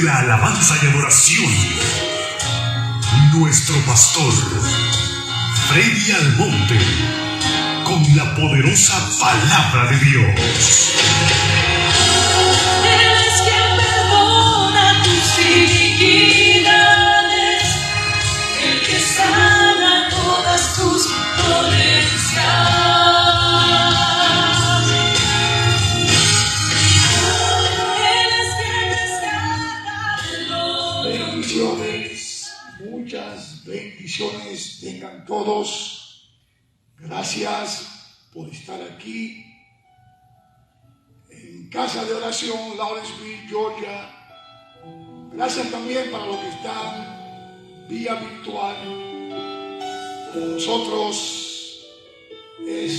de la alabanza y adoración, nuestro pastor Freddy Almonte, con la poderosa palabra de Dios. Él es quien perdona tus iniquidades, el que sana todas tus dolencias. Muchas bendiciones tengan todos. Gracias por estar aquí en Casa de Oración, Lawrenceville, Georgia. Gracias también para los que están vía virtual. Para nosotros es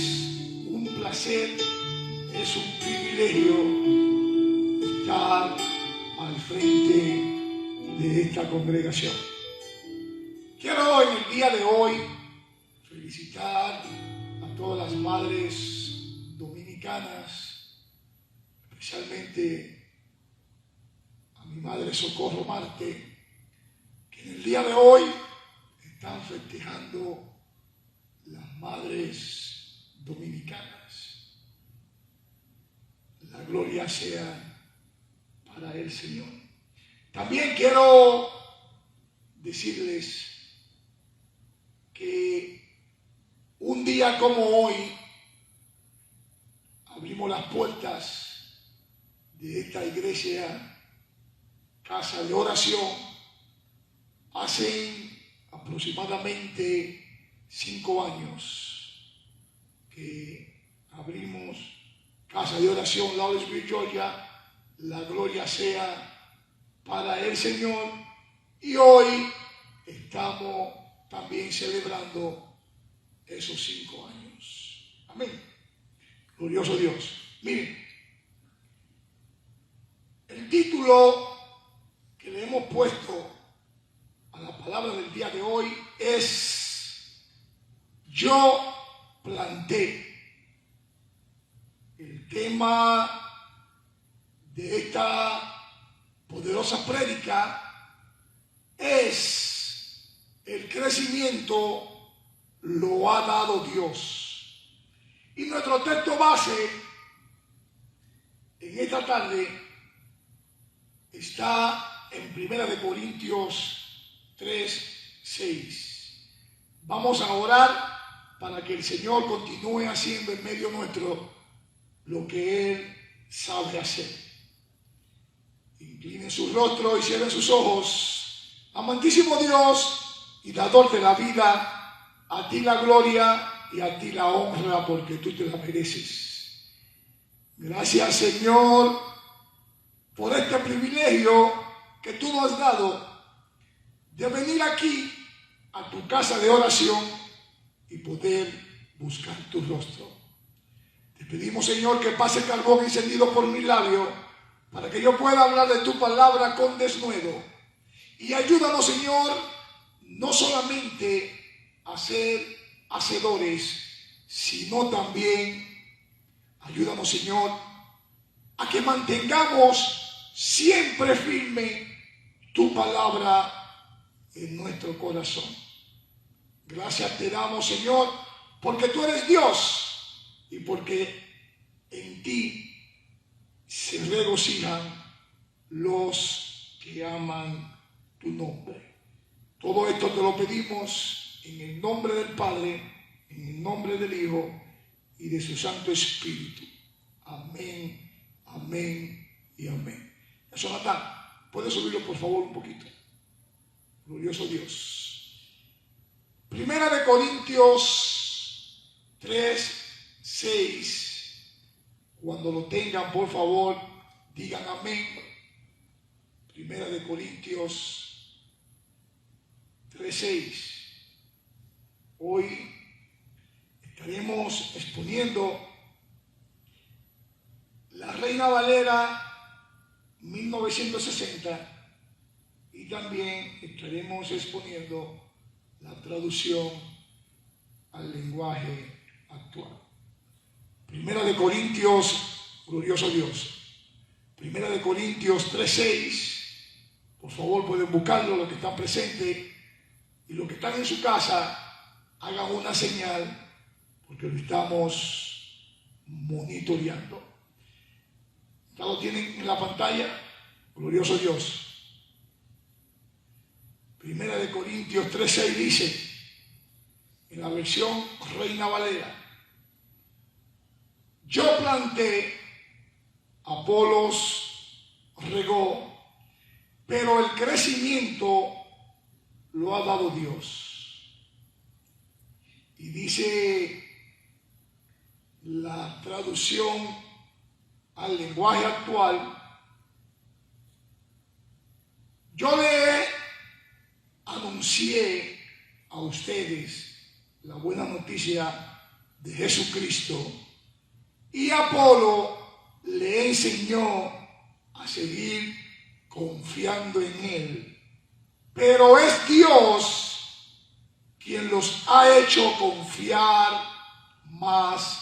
un placer, es un privilegio estar al frente de esta congregación. Quiero en el día de hoy felicitar a todas las madres dominicanas, especialmente a mi madre Socorro Marte, que en el día de hoy están festejando las madres dominicanas. La gloria sea para el Señor. También quiero decirles que un día como hoy abrimos las puertas de esta iglesia, Casa de Oración, hace aproximadamente 5 años que abrimos Casa de Oración, Lawrenceville, Georgia. La gloria sea para el Señor, y hoy estamos también celebrando esos 5 años. Amén. Glorioso Dios. Miren, el título que le hemos puesto a la palabra del día de hoy es Yo planté. El tema de esta poderosa prédica es: el crecimiento lo ha dado Dios. Y nuestro texto base en esta tarde está en 1 Corintios 3:6. Vamos a orar para que el Señor continúe haciendo en medio nuestro lo que Él sabe hacer. Inclinen su rostro y cierren sus ojos. Amantísimo Dios y dador de la vida, a ti la gloria y a ti la honra, porque tú te la mereces. Gracias, Señor, por este privilegio que tú nos has dado de venir aquí a tu casa de oración y poder buscar tu rostro. Te pedimos, Señor, que pase el carbón encendido por mi labio, para que yo pueda hablar de tu palabra con denuedo. Y ayúdanos, Señor, no solamente a ser hacedores, sino también ayúdanos, Señor, a que mantengamos siempre firme tu palabra en nuestro corazón. Gracias te damos, Señor, porque tú eres Dios y porque en ti se regocijan los que aman tu nombre. Todo esto te lo pedimos en el nombre del Padre, en el nombre del Hijo y de su Santo Espíritu. Amén, amén y amén. Jonathan, ¿puedes subirlo por favor un poquito? Glorioso Dios. 1 Corintios 3:6. Cuando lo tengan, por favor, digan amén. 1 Corintios 3:6. Hoy estaremos exponiendo la Reina Valera 1960 y también estaremos exponiendo la traducción al lenguaje actual. 1 Corintios, glorioso Dios, 1 Corintios 3:6 Por favor, pueden buscarlo, los que están presentes, y los que están en su casa, hagan una señal, porque lo estamos monitoreando. ¿Ya lo tienen en la pantalla? Glorioso Dios. Primera de Corintios 3:6 dice, en la versión Reina Valera: yo planté, Apolos regó, pero el crecimiento lo ha dado Dios. Y dice la traducción al lenguaje actual: yo le anuncié a ustedes la buena noticia de Jesucristo, y Apolo le enseñó a seguir confiando en él, pero es Dios quien los ha hecho confiar más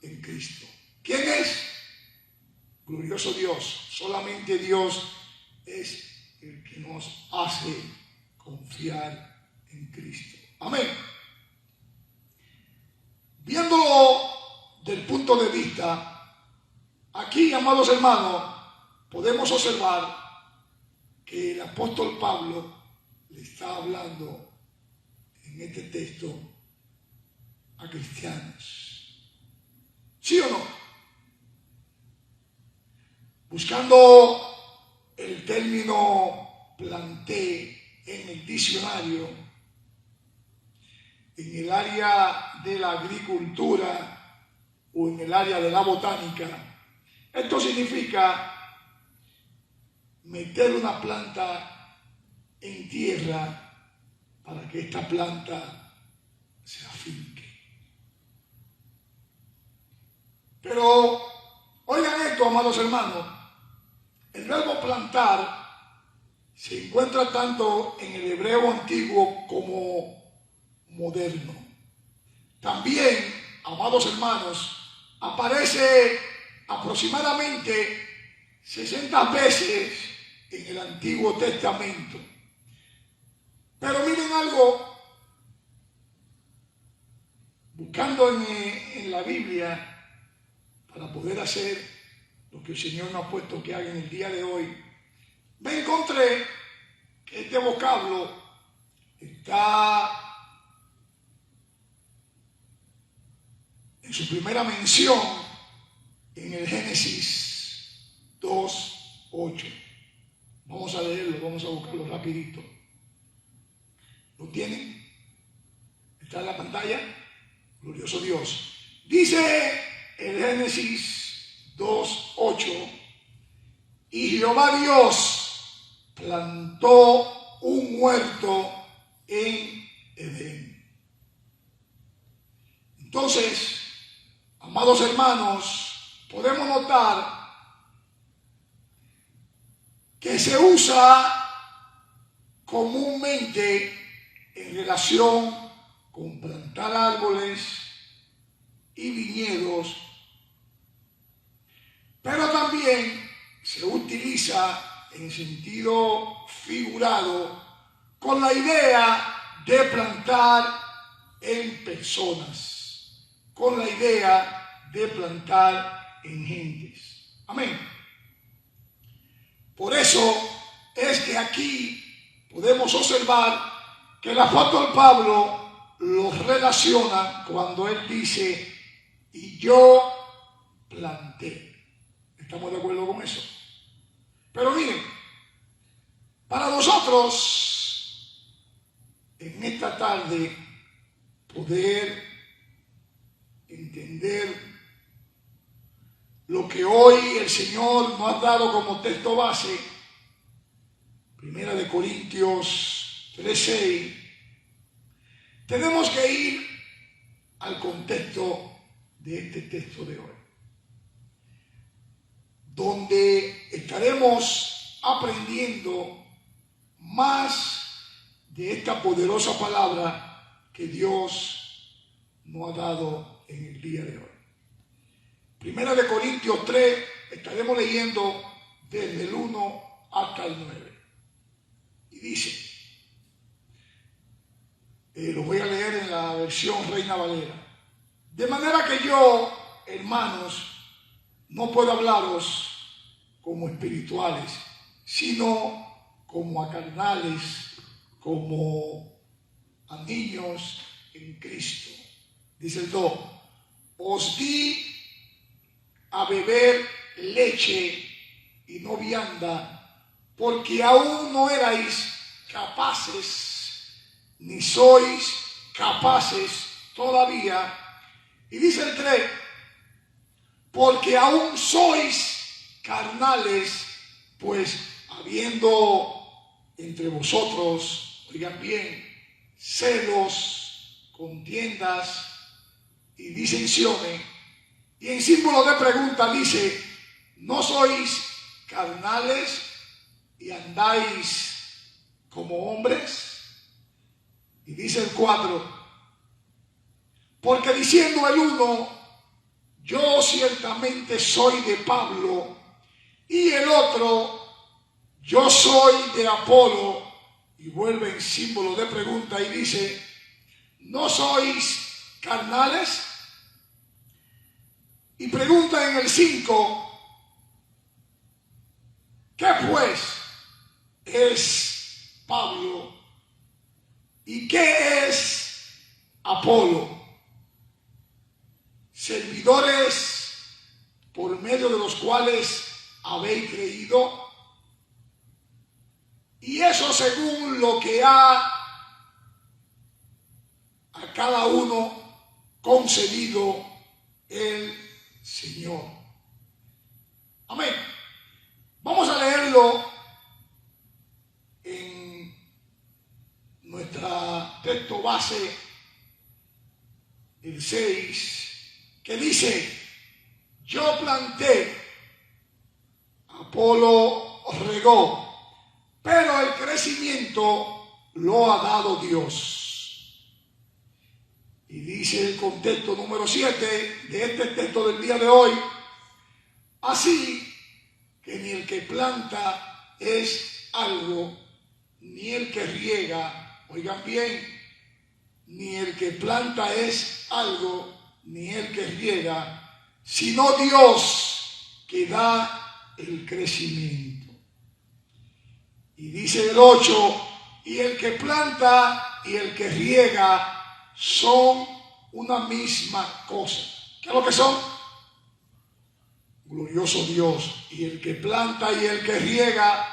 en Cristo. ¿Quién es? Glorioso Dios. Solamente Dios es el que nos hace confiar en Cristo. Amén. Viéndolo del punto de vista, aquí, amados hermanos, podemos observar que el apóstol Pablo le está hablando en este texto a cristianos. ¿Sí o no? Buscando el término planté en el diccionario, en el área de la agricultura o en el área de la botánica, esto significa meter una planta en tierra para que esta planta se afinque. Pero oigan esto, amados hermanos, el verbo plantar se encuentra tanto en el hebreo antiguo como moderno. También, amados hermanos, aparece aproximadamente 60 veces en el Antiguo Testamento. Pero miren algo, buscando en la Biblia para poder hacer lo que el Señor nos ha puesto que haga en el día de hoy, me encontré que este vocablo está en su primera mención en el Génesis 2:8. Vamos a leerlo, vamos a buscarlo rapidito. ¿Lo tienen? ¿Está en la pantalla? Glorioso Dios. Dice el Génesis 2:8: y Jehová Dios plantó un huerto en Edén. Entonces, amados hermanos, podemos notar que se usa comúnmente en relación con plantar árboles y viñedos, pero también se utiliza en sentido figurado con la idea de plantar en personas, con la idea de plantar en gentes. Amén. Por eso es que aquí podemos observar que el apóstol Pablo los relaciona cuando él dice: y yo planté. ¿Estamos de acuerdo con eso? Pero miren, para nosotros en esta tarde poder entender lo que hoy el Señor nos ha dado como texto base, Primera de Corintios 3:6, tenemos que ir al contexto de este texto de hoy, donde estaremos aprendiendo más de esta poderosa palabra que Dios nos ha dado en el día de hoy. Primera de Corintios 3, estaremos leyendo desde el 1 hasta el 9. dice, lo voy a leer en la versión Reina Valera. De manera que yo, hermanos, no puedo hablaros como espirituales, sino como a carnales, como a niños en Cristo. Dice el 2, os di a beber leche y no vianda, porque aún no erais capaces, ni sois capaces todavía. Y dice el 3, porque aún sois carnales, pues habiendo entre vosotros, oigan bien, celos, contiendas y disensiones. Y en símbolo de pregunta dice, ¿no sois carnales y andáis como hombres? Y dice el 4, porque diciendo el uno, yo ciertamente soy de Pablo, y el otro, yo soy de Apolo, y vuelve en símbolo de pregunta y dice, ¿no sois carnales? Y pregunta en el 5, ¿qué pues es Pablo? ¿Y qué es Apolo? Servidores por medio de los cuales habéis creído, y eso según lo que a cada uno concedido el Señor. Amén. Vamos a leerlo en nuestra texto base, el 6, que dice, yo planté, Apolo regó, pero el crecimiento lo ha dado Dios. Y dice el contexto número 7 de este texto del día de hoy, así que ni el que planta es algo, ni el que riega, oigan bien, ni el que planta es algo, ni el que riega, sino Dios que da el crecimiento. Y dice el 8, y el que planta y el que riega son una misma cosa. ¿Qué es lo que son? Glorioso Dios. Y el que planta y el que riega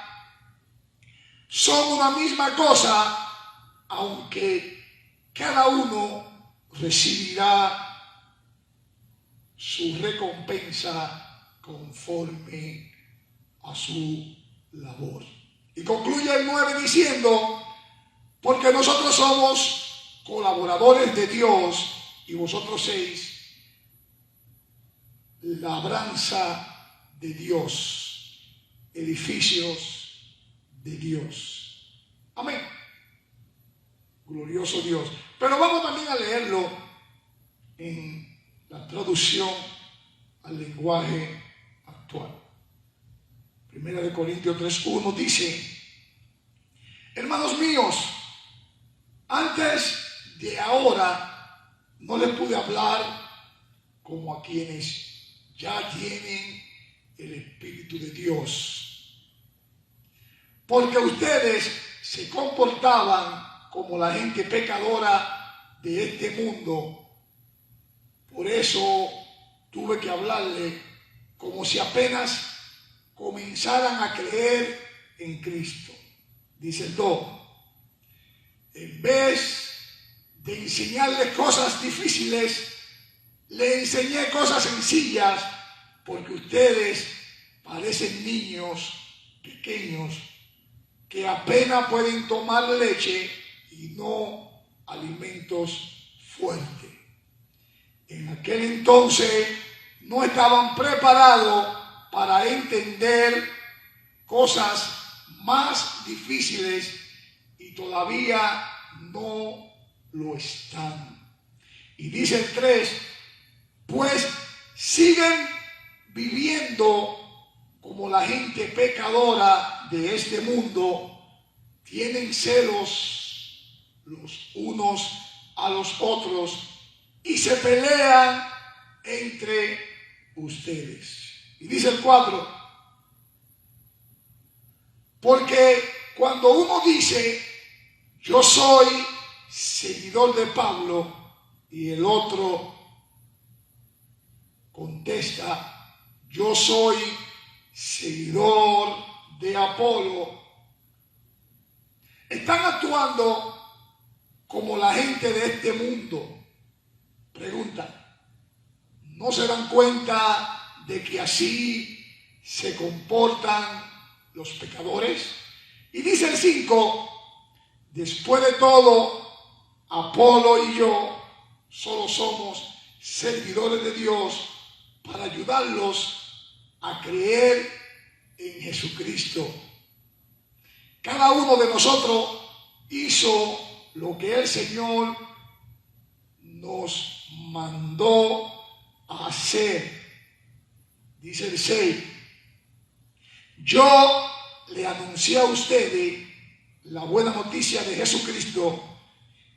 son una misma cosa, aunque cada uno recibirá su recompensa conforme a su labor. Y concluye el 9 diciendo, porque nosotros somos colaboradores de Dios y vosotros sois labranza de Dios, edificios de Dios. Amén. Glorioso Dios. Pero vamos también a leerlo en la traducción al lenguaje actual. Primera de Corintios 3:1 dice, hermanos míos, antes de ahora no les pude hablar como a quienes ya tienen el Espíritu de Dios, porque ustedes se comportaban como la gente pecadora de este mundo. Por eso tuve que hablarle como si apenas comenzaran a creer en Cristo. Dice el 2, en vez de enseñarles cosas difíciles, le enseñé cosas sencillas, porque ustedes parecen niños pequeños que apenas pueden tomar leche y no alimentos fuertes. En aquel entonces no estaban preparados para entender cosas más difíciles y todavía no lo están. Y dice el 3, pues siguen viviendo como la gente pecadora de este mundo, tienen celos los unos a los otros y se pelean entre ustedes. Y dice el 4, porque cuando uno dice yo soy seguidor de Pablo y el otro contesta yo soy seguidor de Apolo, están actuando como la gente de este mundo. Pregunta, ¿no se dan cuenta de que así se comportan los pecadores? Y dice el 5, después de todo, Apolo y yo solo somos servidores de Dios para ayudarlos a creer en Jesucristo. Cada uno de nosotros hizo lo que el Señor nos mandó a hacer. Dice el 6, yo le anuncié a ustedes la buena noticia de Jesucristo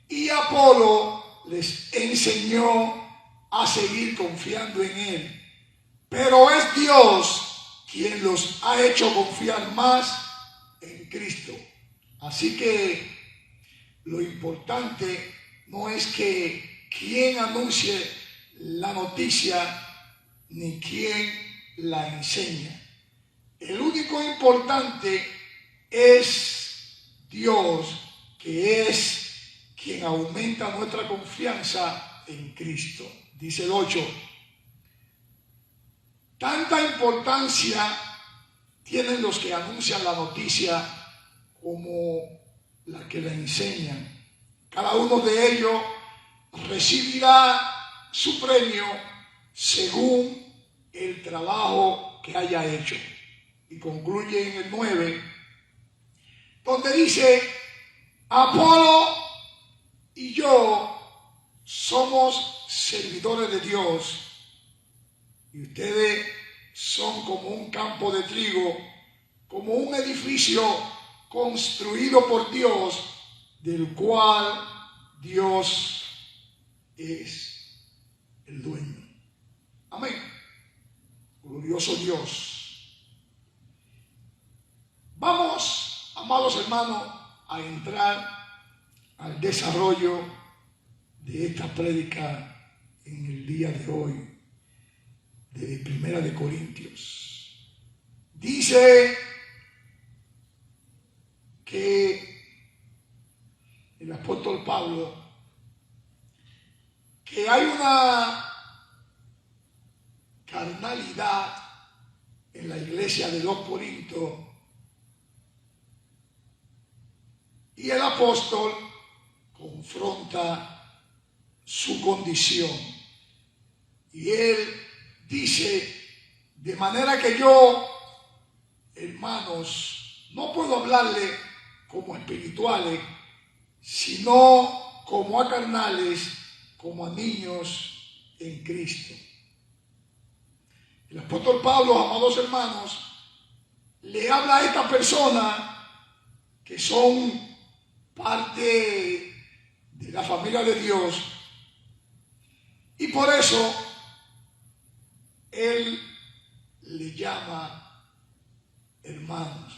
y Apolo les enseñó a seguir confiando en Él. Pero es Dios quien los ha hecho confiar más en Cristo. Así que lo importante no es que quien anuncie la noticia ni quien la enseña. El único importante es Dios, que es quien aumenta nuestra confianza en Cristo. Dice el 8, tanta importancia tienen los que anuncian la noticia como la que la enseñan. Cada uno de ellos recibirá su premio según el trabajo que haya hecho. Y concluye en el 9, donde dice, Apolo y yo somos servidores de Dios y ustedes son como un campo de trigo, como un edificio construido por Dios, del cual Dios es el dueño. Amén. Glorioso Dios. Vamos, amados hermanos, a entrar al desarrollo de esta prédica en el día de hoy, de Primera de Corintios. Dice que el apóstol Pablo, que hay una carnalidad en la iglesia de los Corintios, y el apóstol confronta su condición. Y él dice, de manera que yo, hermanos, no puedo hablarle como espirituales, sino como a carnales, como a niños en Cristo. El apóstol Pablo, amados hermanos, le habla a esta persona que son parte de la familia de Dios, y por eso él le llama hermanos.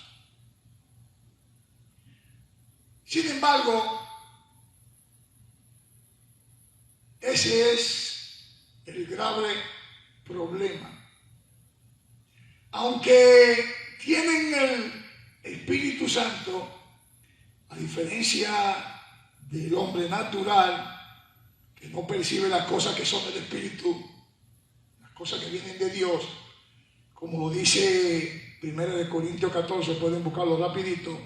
Sin embargo, ese es el grave problema. Aunque tienen el Espíritu Santo, a diferencia del hombre natural, que no percibe las cosas que son del Espíritu, las cosas que vienen de Dios, como lo dice 1 Corintios 14, pueden buscarlo rapidito,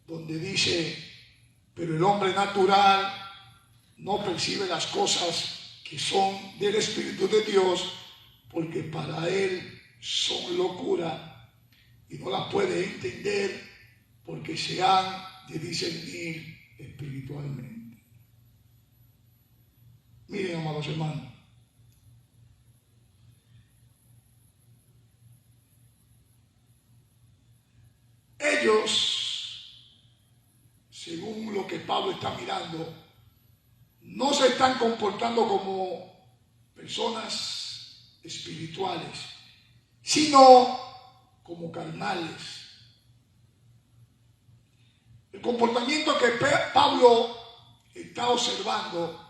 donde dice, pero el hombre natural no percibe las cosas que son del Espíritu de Dios, porque para él son locura y no las puede entender porque se han de discernir espiritualmente. Miren, amados hermanos, ellos que Pablo está mirando, no se están comportando como personas espirituales, sino como carnales. El comportamiento que Pablo está observando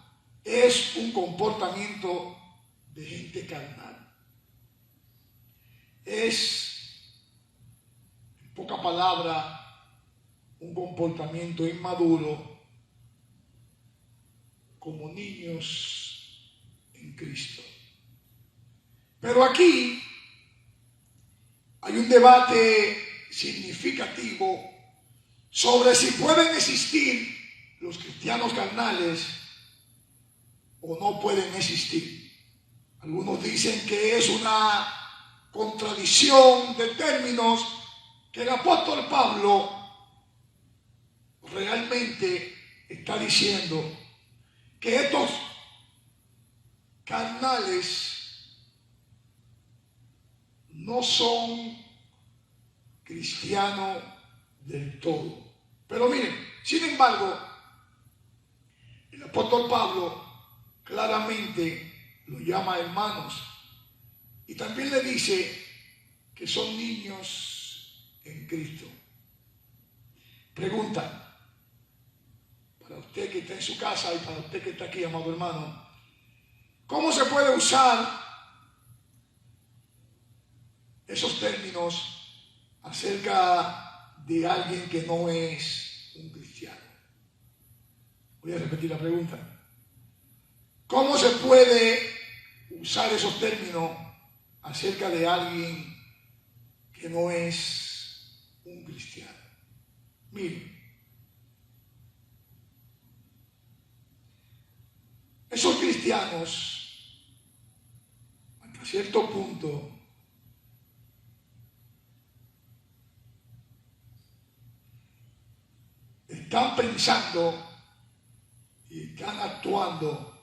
es un comportamiento de gente carnal. Es, en poca palabra, un comportamiento inmaduro, como niños en Cristo. Pero aquí hay un debate significativo sobre si pueden existir los cristianos carnales o no pueden existir. Algunos dicen que es una contradicción de términos que el apóstol Pablo realmente está diciendo que estos carnales no son cristianos del todo. Pero miren, sin embargo, el apóstol Pablo claramente lo llama hermanos y también le dice que son niños en Cristo. Pregunta para usted que está en su casa y para usted que está aquí, amado hermano, ¿cómo se puede usar esos términos acerca de alguien que no es un cristiano? Voy a repetir la pregunta. ¿Cómo se puede usar esos términos acerca de alguien que no es un cristiano? Miren, esos cristianos, hasta cierto punto, están pensando y están actuando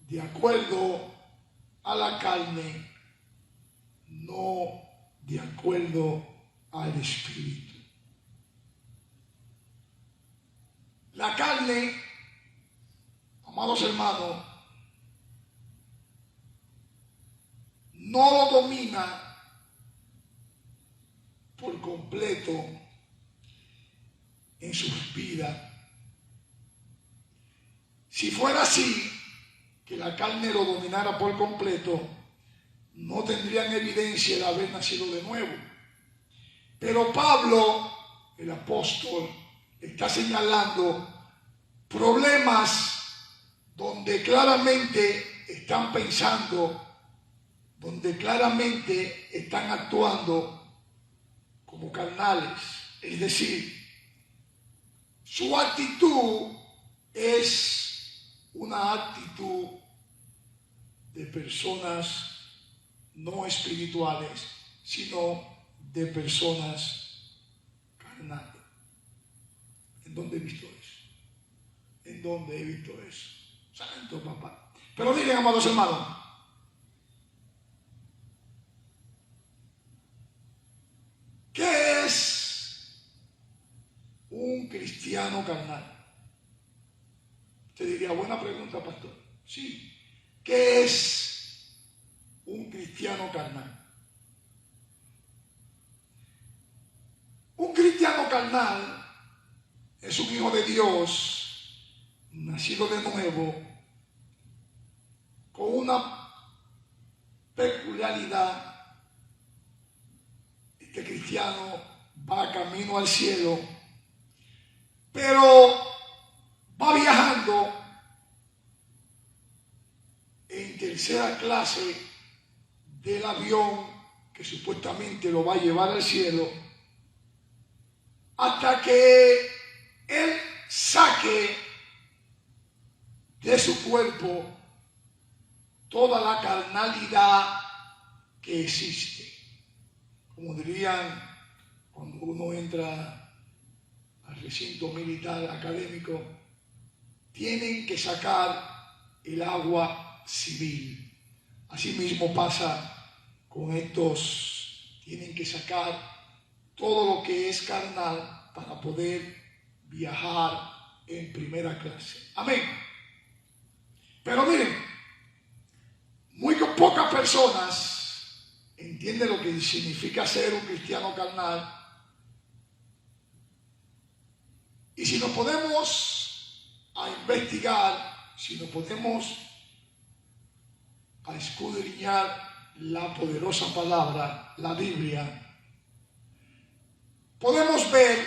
de acuerdo a la carne, no de acuerdo al Espíritu. La carne, amados hermanos, no lo domina por completo en sus vidas. Si fuera así, que la carne lo dominara por completo, no tendrían evidencia de haber nacido de nuevo. Pero Pablo, el apóstol, está señalando problemas donde claramente están pensando, donde claramente están actuando como carnales. Es decir, su actitud es una actitud de personas no espirituales, sino de personas carnales. ¿En dónde he visto eso? ¿En dónde he visto eso? Santo papá. Pero miren, amados hermanos, ¿qué es un cristiano carnal? Usted diría, buena pregunta, pastor. Sí. ¿Qué es un cristiano carnal? Un cristiano carnal es un hijo de Dios, nacido de nuevo, con una peculiaridad. Este cristiano va camino al cielo, pero va viajando en tercera clase del avión que supuestamente lo va a llevar al cielo, hasta que él saque de su cuerpo toda la carnalidad que existe. Como dirían cuando uno entra al recinto militar académico, tienen que sacar el agua civil. Así mismo pasa con estos, tienen que sacar todo lo que es carnal para poder viajar en primera clase. Amén. Pero miren, muy pocas personas entienden lo que significa ser un cristiano carnal. Y si nos ponemos a investigar, si nos ponemos a escudriñar la poderosa palabra, la Biblia, podemos ver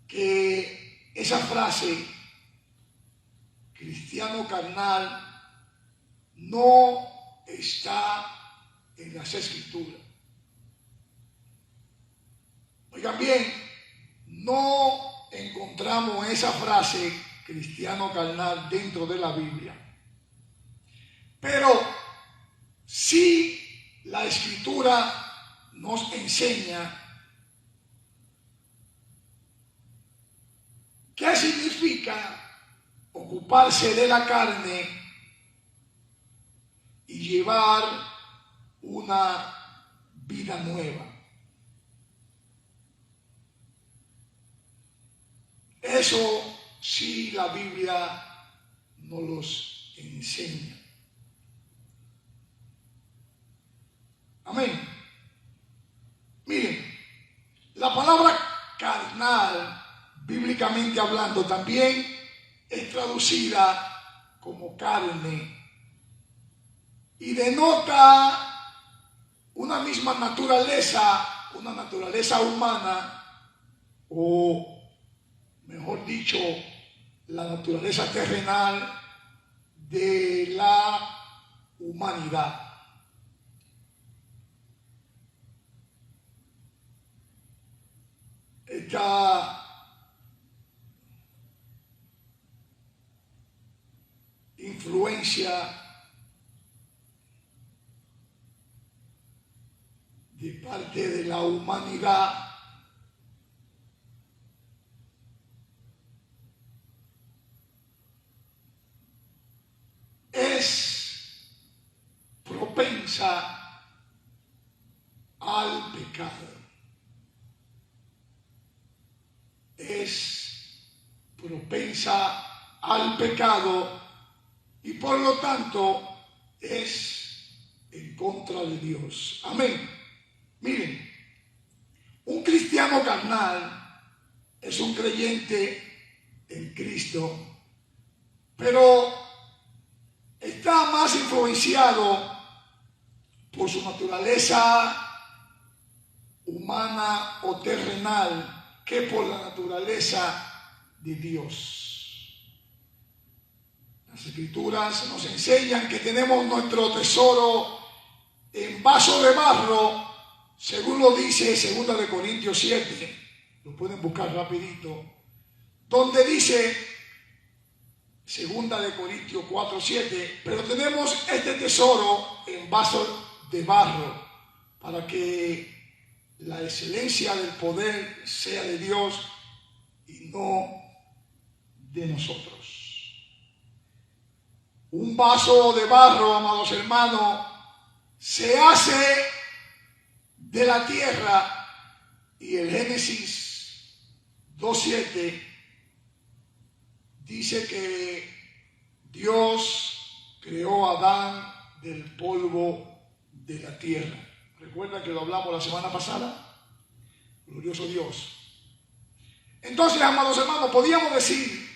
que esa frase, cristiano carnal, no está en las Escrituras. Oigan bien, no encontramos esa frase, cristiano carnal, dentro de la Biblia. Pero sí la Escritura nos enseña qué significa ocuparse de la carne y llevar una vida nueva. Eso sí la Biblia nos los enseña. Amén. Miren, la palabra carnal, bíblicamente hablando, también es traducida como carne y denota una misma naturaleza, una naturaleza humana, o mejor dicho, la naturaleza terrenal de la humanidad. Esta influencia de parte de la humanidad es propensa al pecado. Es propensa al pecado y por lo tanto es en contra de Dios. Amén. Miren, un cristiano carnal es un creyente en Cristo, pero está más influenciado por su naturaleza humana o terrenal que por la naturaleza de Dios. Las Escrituras nos enseñan que tenemos nuestro tesoro en vaso de barro, según lo dice 2 de Corintios 7, lo pueden buscar rapidito, donde dice 2 de Corintios 4, 7, pero tenemos este tesoro en vaso de barro para que la excelencia del poder sea de Dios y no de nosotros. Un vaso de barro, amados hermanos, se hace de la tierra y el Génesis 2:7 dice que Dios creó a Adán del polvo de la tierra. ¿Recuerdan que lo hablamos la semana pasada? Glorioso Dios. Entonces, amados hermanos, podríamos decir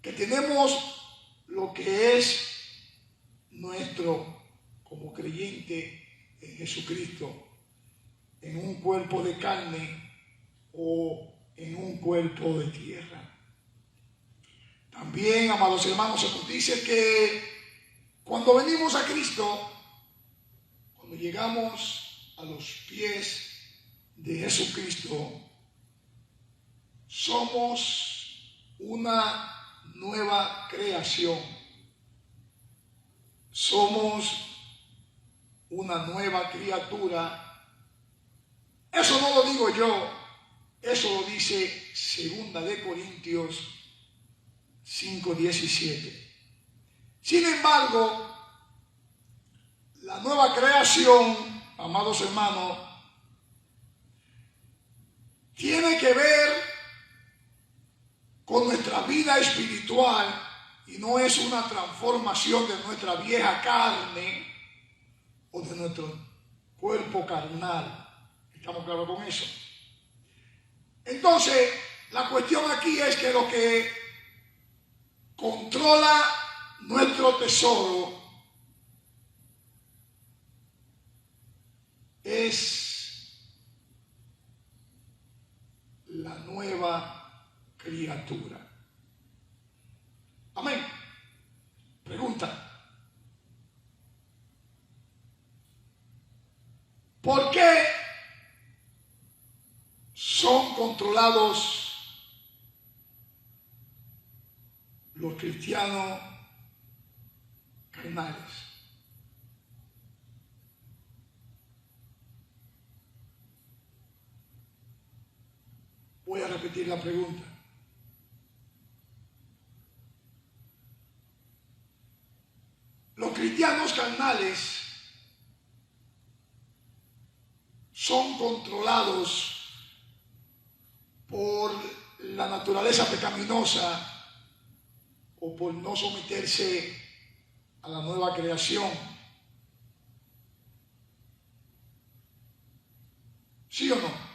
que tenemos lo que es nuestro como creyente en Jesucristo, en un cuerpo de carne o en un cuerpo de tierra. También, amados hermanos, se nos dice que cuando venimos a Cristo, cuando llegamos a los pies de Jesucristo, somos una nueva creación. Somos una nueva criatura. Eso no lo digo yo, eso lo dice 2 de Corintios 5:17. Sin embargo, la nueva creación, amados hermanos, tiene que ver con nuestra vida espiritual y no es una transformación de nuestra vieja carne o de nuestro cuerpo carnal. ¿Estamos claros con eso? Entonces, la cuestión aquí es que lo que controla nuestro tesoro es la nueva criatura. Amén. Pregunta. ¿Por qué son controlados los cristianos carnales? Voy a repetir la pregunta. Los cristianos carnales son controlados por la naturaleza pecaminosa o por no someterse a la nueva creación. ¿Sí o no?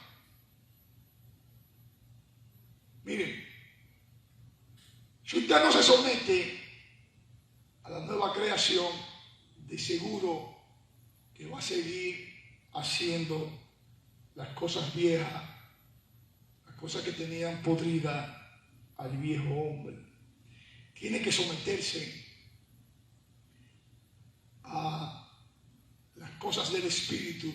Miren, si usted no se somete a la nueva creación, de seguro que va a seguir haciendo las cosas viejas, las cosas que tenían podrida al viejo hombre. Tiene que someterse a las cosas del Espíritu,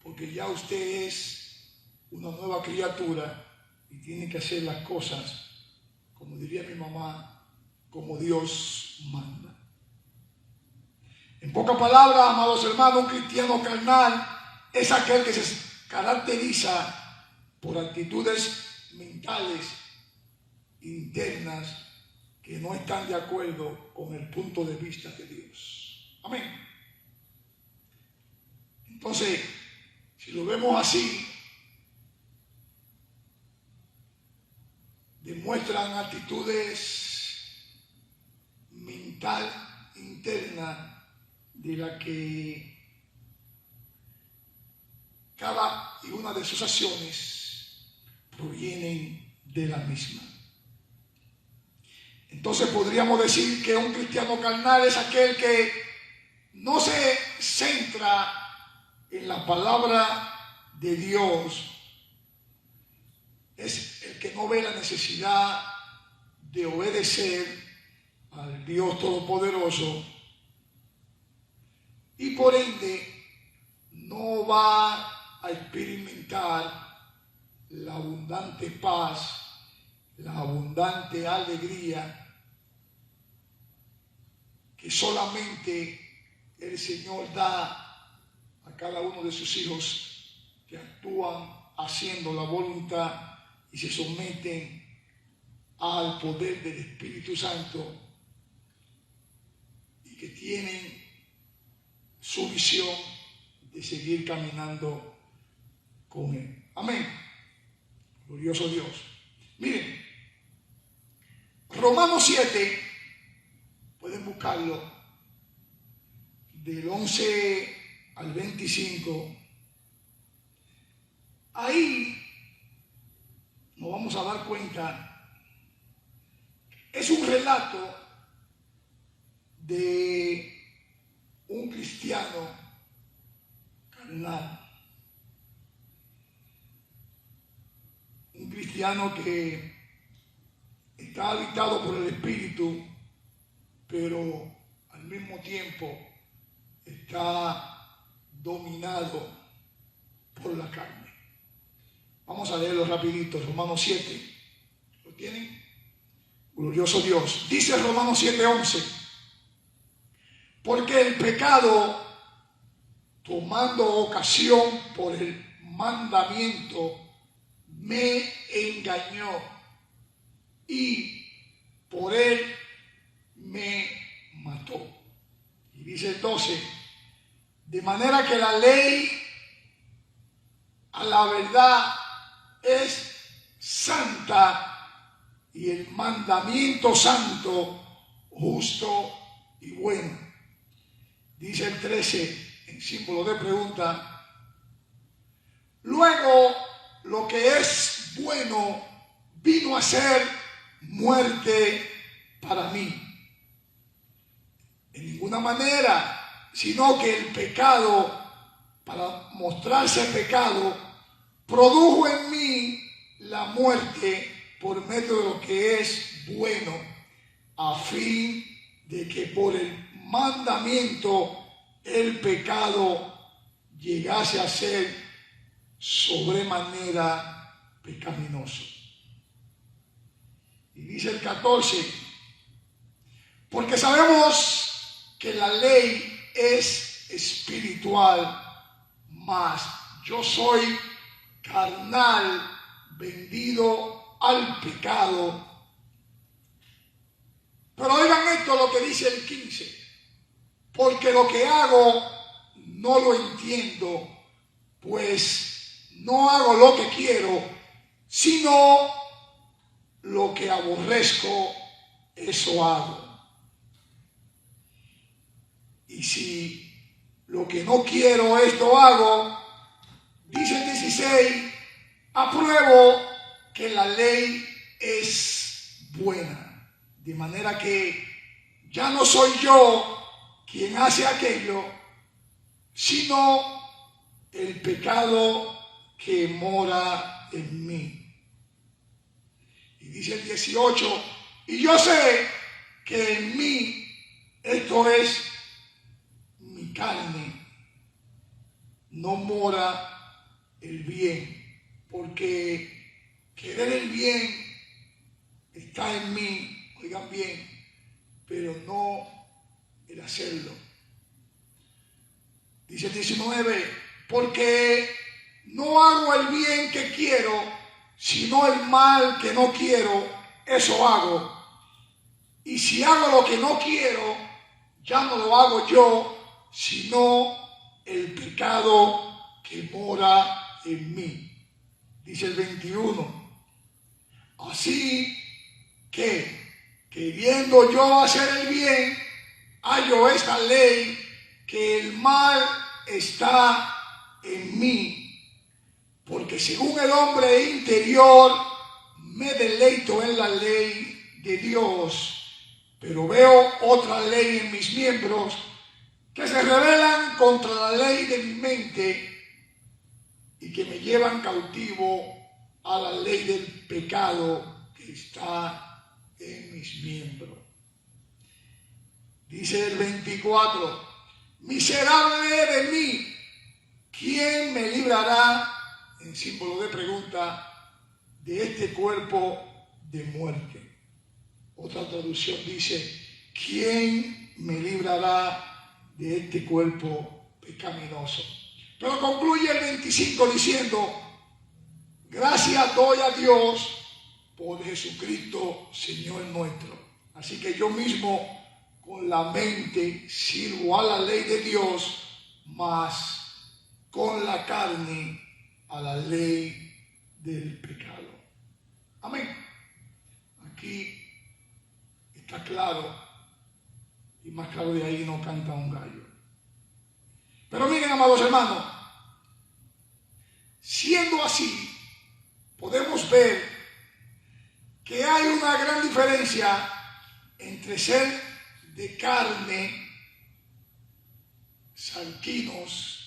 porque ya usted es una nueva criatura y tiene que hacer las cosas, como diría mi mamá, como Dios manda. En pocas palabras, amados hermanos, un cristiano carnal es aquel que se caracteriza por actitudes mentales internas que no están de acuerdo con el punto de vista de Dios. Amén. Entonces, si lo vemos así, demuestran actitudes mental interna de la que cada y una de sus acciones provienen de la misma. Entonces podríamos decir que un cristiano carnal es aquel que no se centra en la palabra de Dios, es el que no ve la necesidad de obedecer al Dios Todopoderoso y por ende no va a experimentar la abundante paz, la abundante alegría que solamente el Señor da a cada uno de sus hijos que actúan haciendo la voluntad y se someten al poder del Espíritu Santo y que tienen su visión de seguir caminando con Él. Amén. Glorioso Dios. Miren, Romanos 7, pueden buscarlo, del 11 al 25. Ahí nos vamos a dar cuenta, es un relato de un cristiano carnal, un cristiano que está habitado por el Espíritu, pero al mismo tiempo está dominado por la carne. Vamos a leerlo rapidito, Romanos 7. ¿Lo tienen? Glorioso Dios. Dice Romanos 7:11. Porque el pecado, tomando ocasión por el mandamiento, me engañó y por él me mató. Y dice el 12, de manera que la ley a la verdad es santa y el mandamiento santo, justo y bueno. Dice el 13 en símbolo de pregunta: luego lo que es bueno vino a ser muerte para mí. En ninguna manera, sino que el pecado, para mostrarse pecado, produjo en mí la muerte por medio de lo que es bueno, a fin de que por el mandamiento el pecado llegase a ser sobremanera pecaminoso. Y dice el 14: porque sabemos que la ley es espiritual, mas yo soy carnal, vendido al pecado. Pero oigan esto lo que dice el 15: porque lo que hago no lo entiendo, pues no hago lo que quiero, sino lo que aborrezco, eso hago. Y si lo que no quiero, esto hago, dice el 16, apruebo que la ley es buena. De manera que ya no soy yo quien hace aquello, sino el pecado que mora en mí. Y dice el 18, y yo sé que en mí, esto es mi carne, no mora el bien, porque querer el bien está en mí, oigan bien, pero no el hacerlo. Dice el 19, porque no hago el bien que quiero, sino el mal que no quiero, eso hago. Y si hago lo que no quiero, ya no lo hago yo, sino el pecado que mora en mí. Dice el 21, así que, queriendo yo hacer el bien, hallo esta ley, que el mal está en mí, porque según el hombre interior me deleito en la ley de Dios, pero veo otra ley en mis miembros que se rebelan contra la ley de mi mente y que me llevan cautivo a la ley del pecado que está en mis miembros. Dice el 24, miserable de mí, ¿quién me librará, en símbolo de pregunta, de este cuerpo de muerte? Otra traducción dice, ¿quién me librará de este cuerpo pecaminoso? Pero concluye el 25 diciendo, gracias doy a Dios por Jesucristo, Señor nuestro. Así que yo mismo con la mente sirvo a la ley de Dios, mas con la carne a la ley del pecado. Amén. Aquí está claro, y más claro de ahí no canta un gallo. Pero miren, amados hermanos, siendo así, podemos ver que hay una gran diferencia entre ser de carne, sarkinos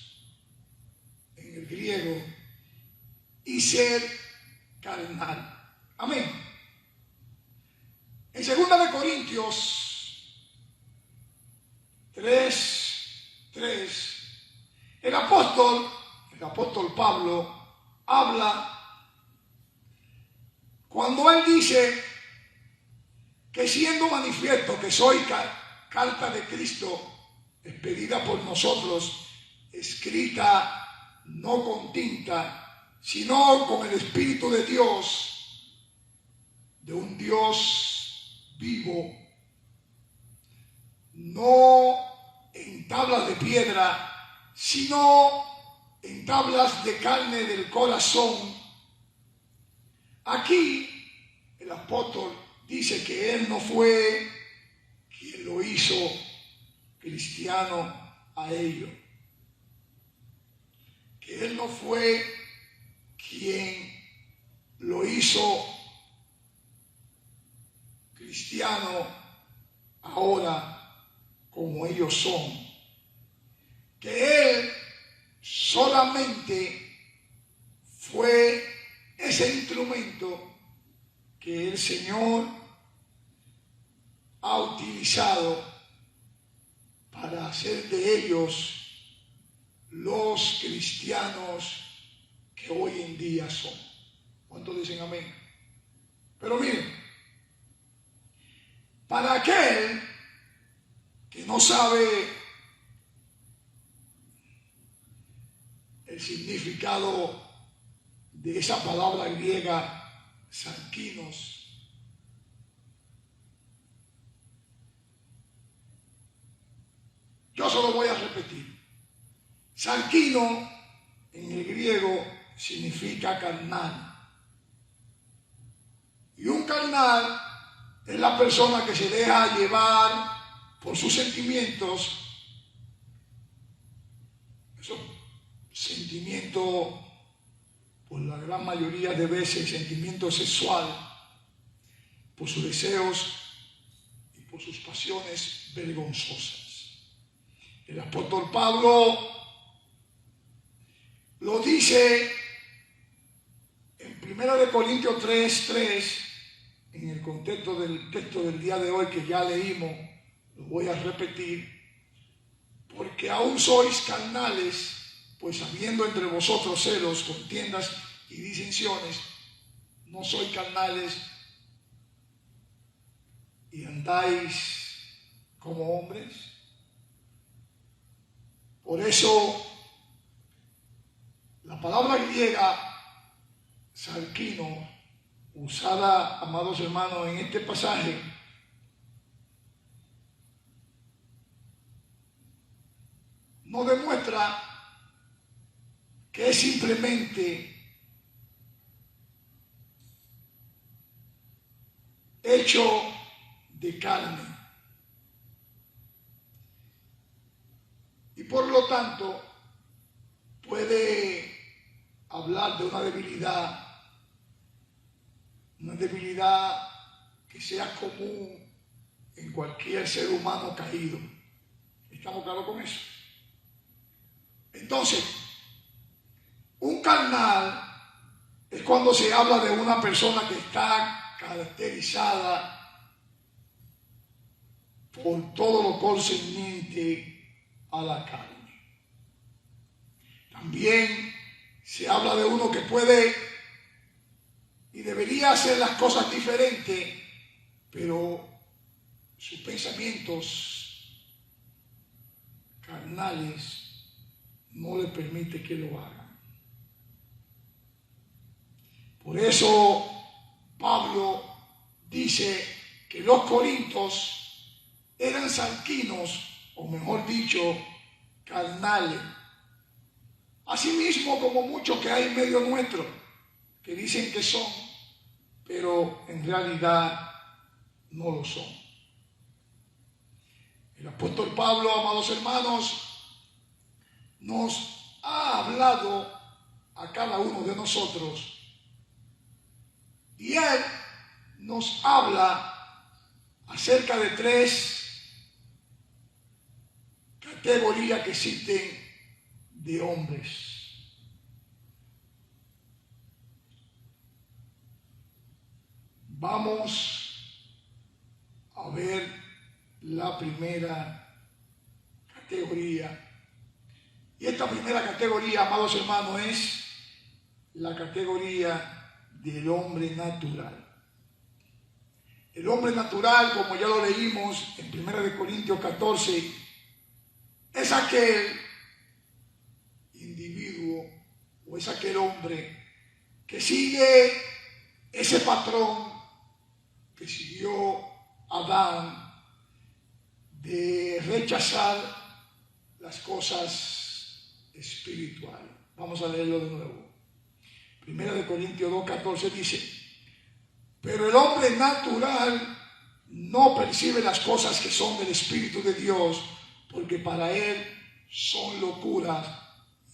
en el griego, y ser carnal. Amén. En 2 de Corintios 3:3, el apóstol Pablo habla cuando él dice que siendo manifiesto que soy carta de Cristo, expedida por nosotros, escrita no con tinta, sino con el Espíritu de Dios, de un Dios vivo, no en tablas de piedra, sino en tablas de carne del corazón, Aquí el apóstol dice que él no fue quien lo hizo cristiano a ellos. Que él no fue quien lo hizo cristiano ahora como ellos son. Que él solamente fue ese instrumento que el Señor ha utilizado para hacer de ellos los cristianos que hoy en día son. ¿Cuántos dicen amén? Pero miren, para aquel que no sabe el significado de esa palabra griega sarkinos, yo solo voy a repetir. Sarkino en el griego significa carnal. Y un carnal es la persona que se deja llevar por sus sentimientos. Esos sentimientos, por la gran mayoría de veces, sentimiento sexual, por sus deseos y por sus pasiones vergonzosas. El apóstol Pablo lo dice en 1 Corintios 3:3, en el contexto del texto del día de hoy que ya leímos, lo voy a repetir, porque aún sois carnales, pues habiendo entre vosotros celos, contiendas y disensiones, no sois carnales y andáis como hombres. Por eso, la palabra griega sarkino, usada, amados hermanos, en este pasaje, nos demuestra que es simplemente hecho de carne. Y por lo tanto puede hablar de una debilidad que sea común en cualquier ser humano caído. ¿Estamos claros con eso? Entonces, un carnal es cuando se habla de una persona que está caracterizada por todo lo concerniente a la carne. También se habla de uno que puede y debería hacer las cosas diferentes, pero sus pensamientos carnales no le permite que lo hagan. Por eso Pablo dice que los corintios eran sarkinos, o mejor dicho, carnales. Asimismo como muchos que hay en medio nuestro, que dicen que son, pero en realidad no lo son. El apóstol Pablo, amados hermanos, nos ha hablado a cada uno de nosotros y él nos habla acerca de tres categorías que existen de hombres. Vamos a ver la primera categoría. Y esta primera categoría, amados hermanos, es la categoría del hombre natural. El hombre natural, como ya lo leímos en 1 Corintios 14, es aquel individuo o es aquel hombre que sigue ese patrón que siguió Adán de rechazar las cosas espirituales. Vamos a leerlo de nuevo. 1 Corintios 2:14 dice: Pero el hombre natural no percibe las cosas que son del Espíritu de Dios, porque para él son locuras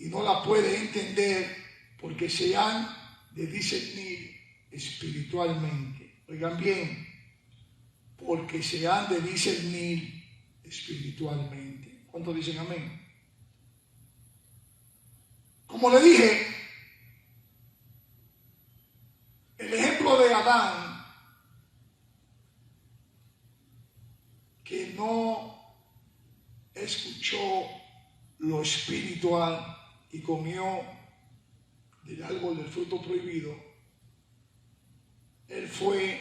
y no la puede entender porque se han de discernir espiritualmente. Oigan bien, porque se han de discernir espiritualmente. ¿Cuántos dicen amén? Como le dije, el ejemplo de Adán, que no escuchó lo espiritual y comió del árbol del fruto prohibido, él fue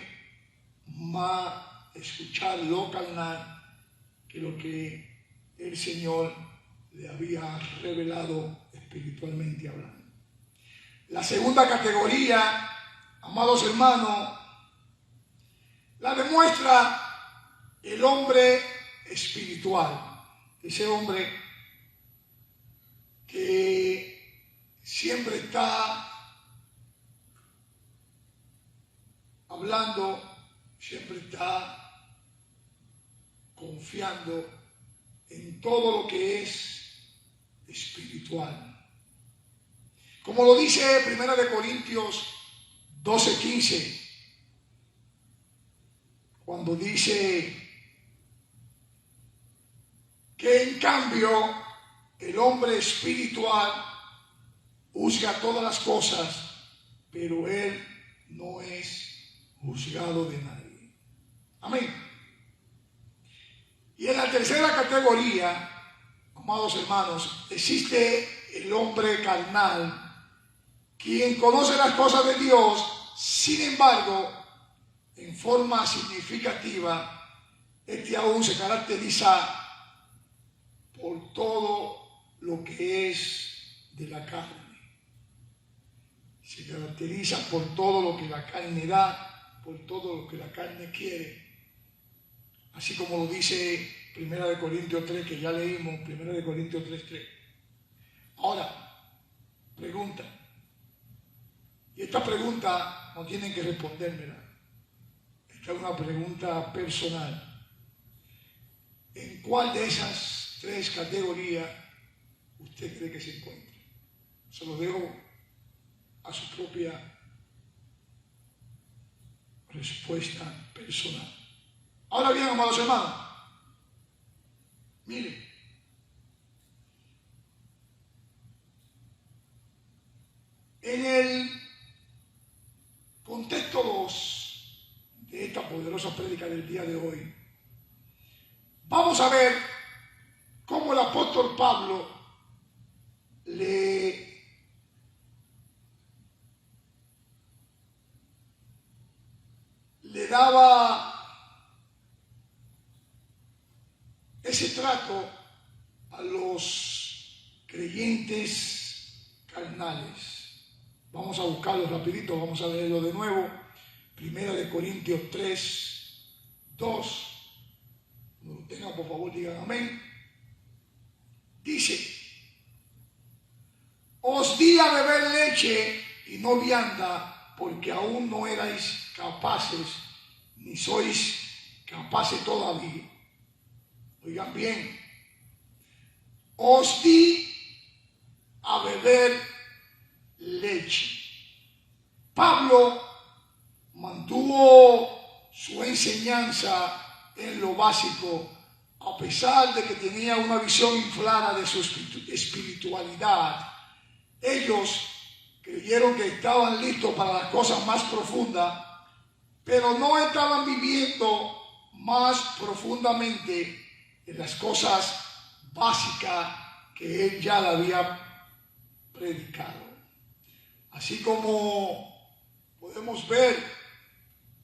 más escuchar lo carnal que lo que el Señor le había revelado espiritualmente hablando. La segunda categoría, amados hermanos, la demuestra el hombre espiritual, ese hombre que siempre está hablando, siempre está confiando en todo lo que es espiritual. Como lo dice 1 Corintios 12:15, cuando dice que en cambio el hombre espiritual juzga todas las cosas, pero él no es juzgado de nadie. Amén. Y en la tercera categoría, amados hermanos, existe el hombre carnal, quien conoce las cosas de Dios, sin embargo, en forma significativa, este aún se caracteriza por todo lo que es de la carne. Se caracteriza por todo lo que la carne da, por todo lo que la carne quiere. Así como lo dice 1 Corintios 3, que ya leímos, 1 Corintios 3:3. Ahora, pregunta. Y esta pregunta no tienen que respondérmela. Esta es una pregunta personal. ¿En cuál de esas tres categorías usted cree que se encuentra? Se lo dejo a su propia respuesta personal. Ahora bien, amados hermanos, miren, en el contexto 2 de esta poderosa prédica del día de hoy, vamos a ver cómo el apóstol Pablo le daba ese trato a los creyentes carnales. Vamos a buscarlo rapidito, vamos a leerlo de nuevo. 1 Corintios 3:2. Cuando lo tengan, por favor, digan amén. Dice: os di a beber leche y no vianda, porque aún no erais capaces, ni sois capaces todavía. Oigan bien, os di a beber leche. Pablo mantuvo su enseñanza en lo básico, a pesar de que tenía una visión inflada de su espiritualidad. Ellos creyeron que estaban listos para las cosas más profundas, pero no estaban viviendo más profundamente en las cosas básicas que él ya le había predicado. Así como podemos ver,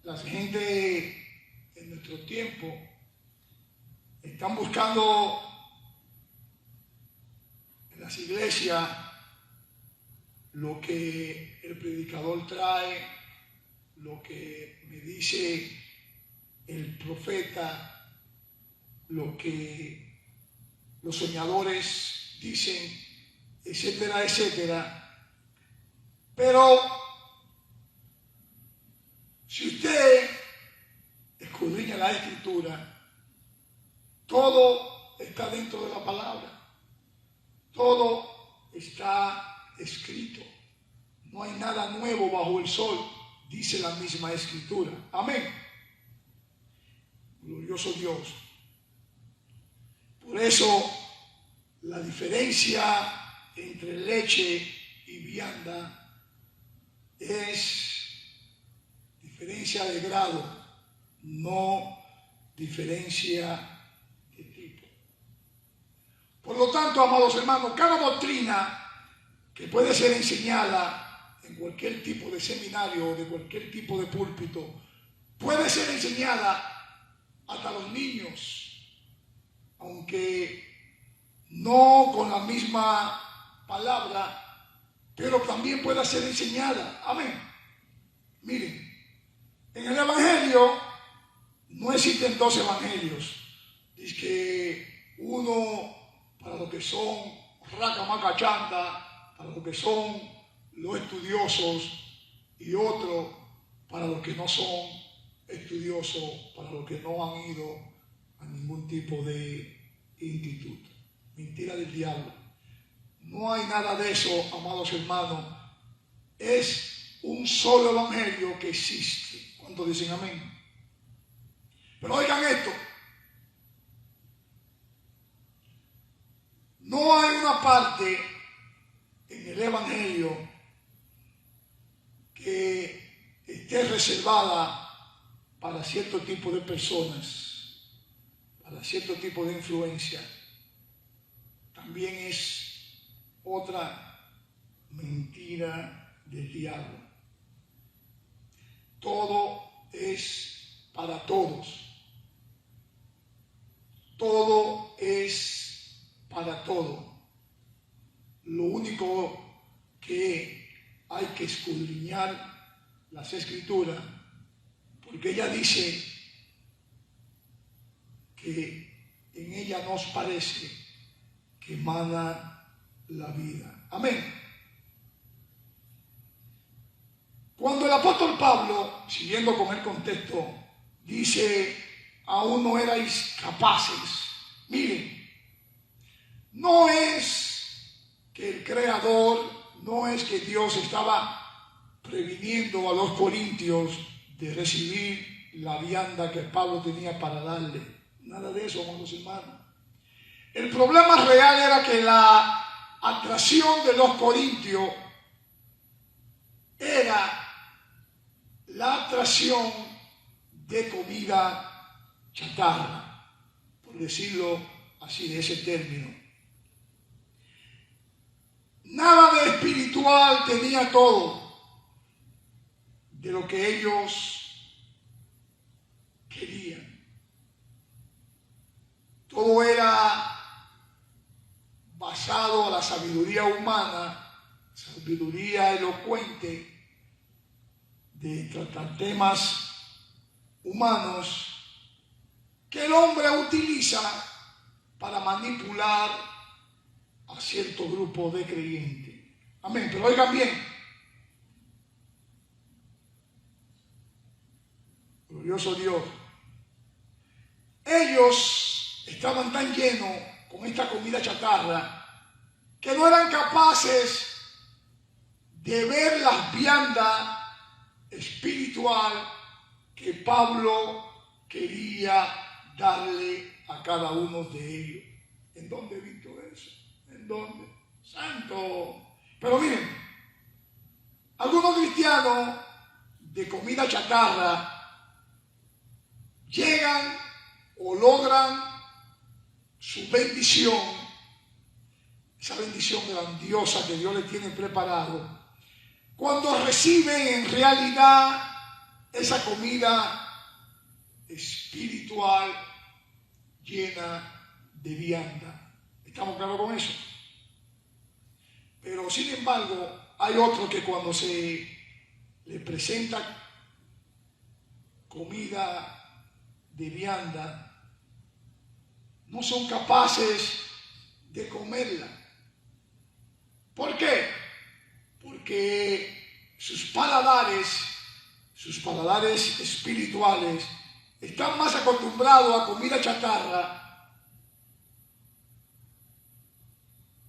la gente en nuestro tiempo están buscando en las iglesias lo que el predicador trae, lo que me dice el profeta, lo que los soñadores dicen, etcétera, etcétera. Pero Si usted escudriña la Escritura, todo está dentro de la palabra. Todo está escrito. No hay nada nuevo bajo el sol, dice la misma Escritura. Amén. Glorioso Dios. Por eso, la diferencia entre leche y vianda es diferencia de grado, no diferencia de tipo. Por lo tanto, amados hermanos, cada doctrina que puede ser enseñada en cualquier tipo de seminario o de cualquier tipo de púlpito, puede ser enseñada hasta los niños, aunque no con la misma palabra, pero también puede ser enseñada. Amén. Miren, en el Evangelio no existen dos evangelios. Dice que uno para los que son racamacachanta, para los que son los estudiosos, y otro para los que no son estudiosos, para los que no han ido a ningún tipo de instituto. Mentira del diablo. No hay nada de eso, amados hermanos. Es un solo evangelio que existe. ¿Cuántos dicen amén? Pero oigan esto. No hay una parte en el evangelio que esté reservada para cierto tipo de personas, para cierto tipo de influencia. También es otra mentira del diablo. Todo es para todos. Todo es para todo. Lo único que hay que escudriñar las Escrituras, porque ella dice que en ella nos parece que emana la vida. Amén. Cuando el apóstol Pablo, siguiendo con el contexto, dice, aún no erais capaces. Miren, no es que el Creador, no es que Dios estaba previniendo a los corintios de recibir la vianda que Pablo tenía para darle. Nada de eso, amados hermanos. El problema real era que la atracción de los corintios era la atracción de comida chatarra, por decirlo así, de ese término. Nada de espiritual tenía todo de lo que ellos querían. Todo era basado a la sabiduría humana, sabiduría elocuente de tratar temas humanos que el hombre utiliza para manipular a cierto grupo de creyentes. Amén. Pero oigan bien, glorioso Dios, ellos estaban tan llenos con esta comida chatarra que no eran capaces de ver las viandas espiritual que Pablo quería darle a cada uno de ellos. ¿En dónde he visto eso? ¿En dónde? Santo. Pero miren, algunos cristianos de comida chatarra llegan o logran su bendición, esa bendición grandiosa que Dios les tiene preparado, cuando reciben en realidad esa comida espiritual llena de vianda. ¿Estamos claros con eso? Pero sin embargo, hay otros que cuando se les presenta comida de vianda, no son capaces de comerla. ¿Por qué? Porque sus paladares, sus paladares espirituales están más acostumbrados a comida chatarra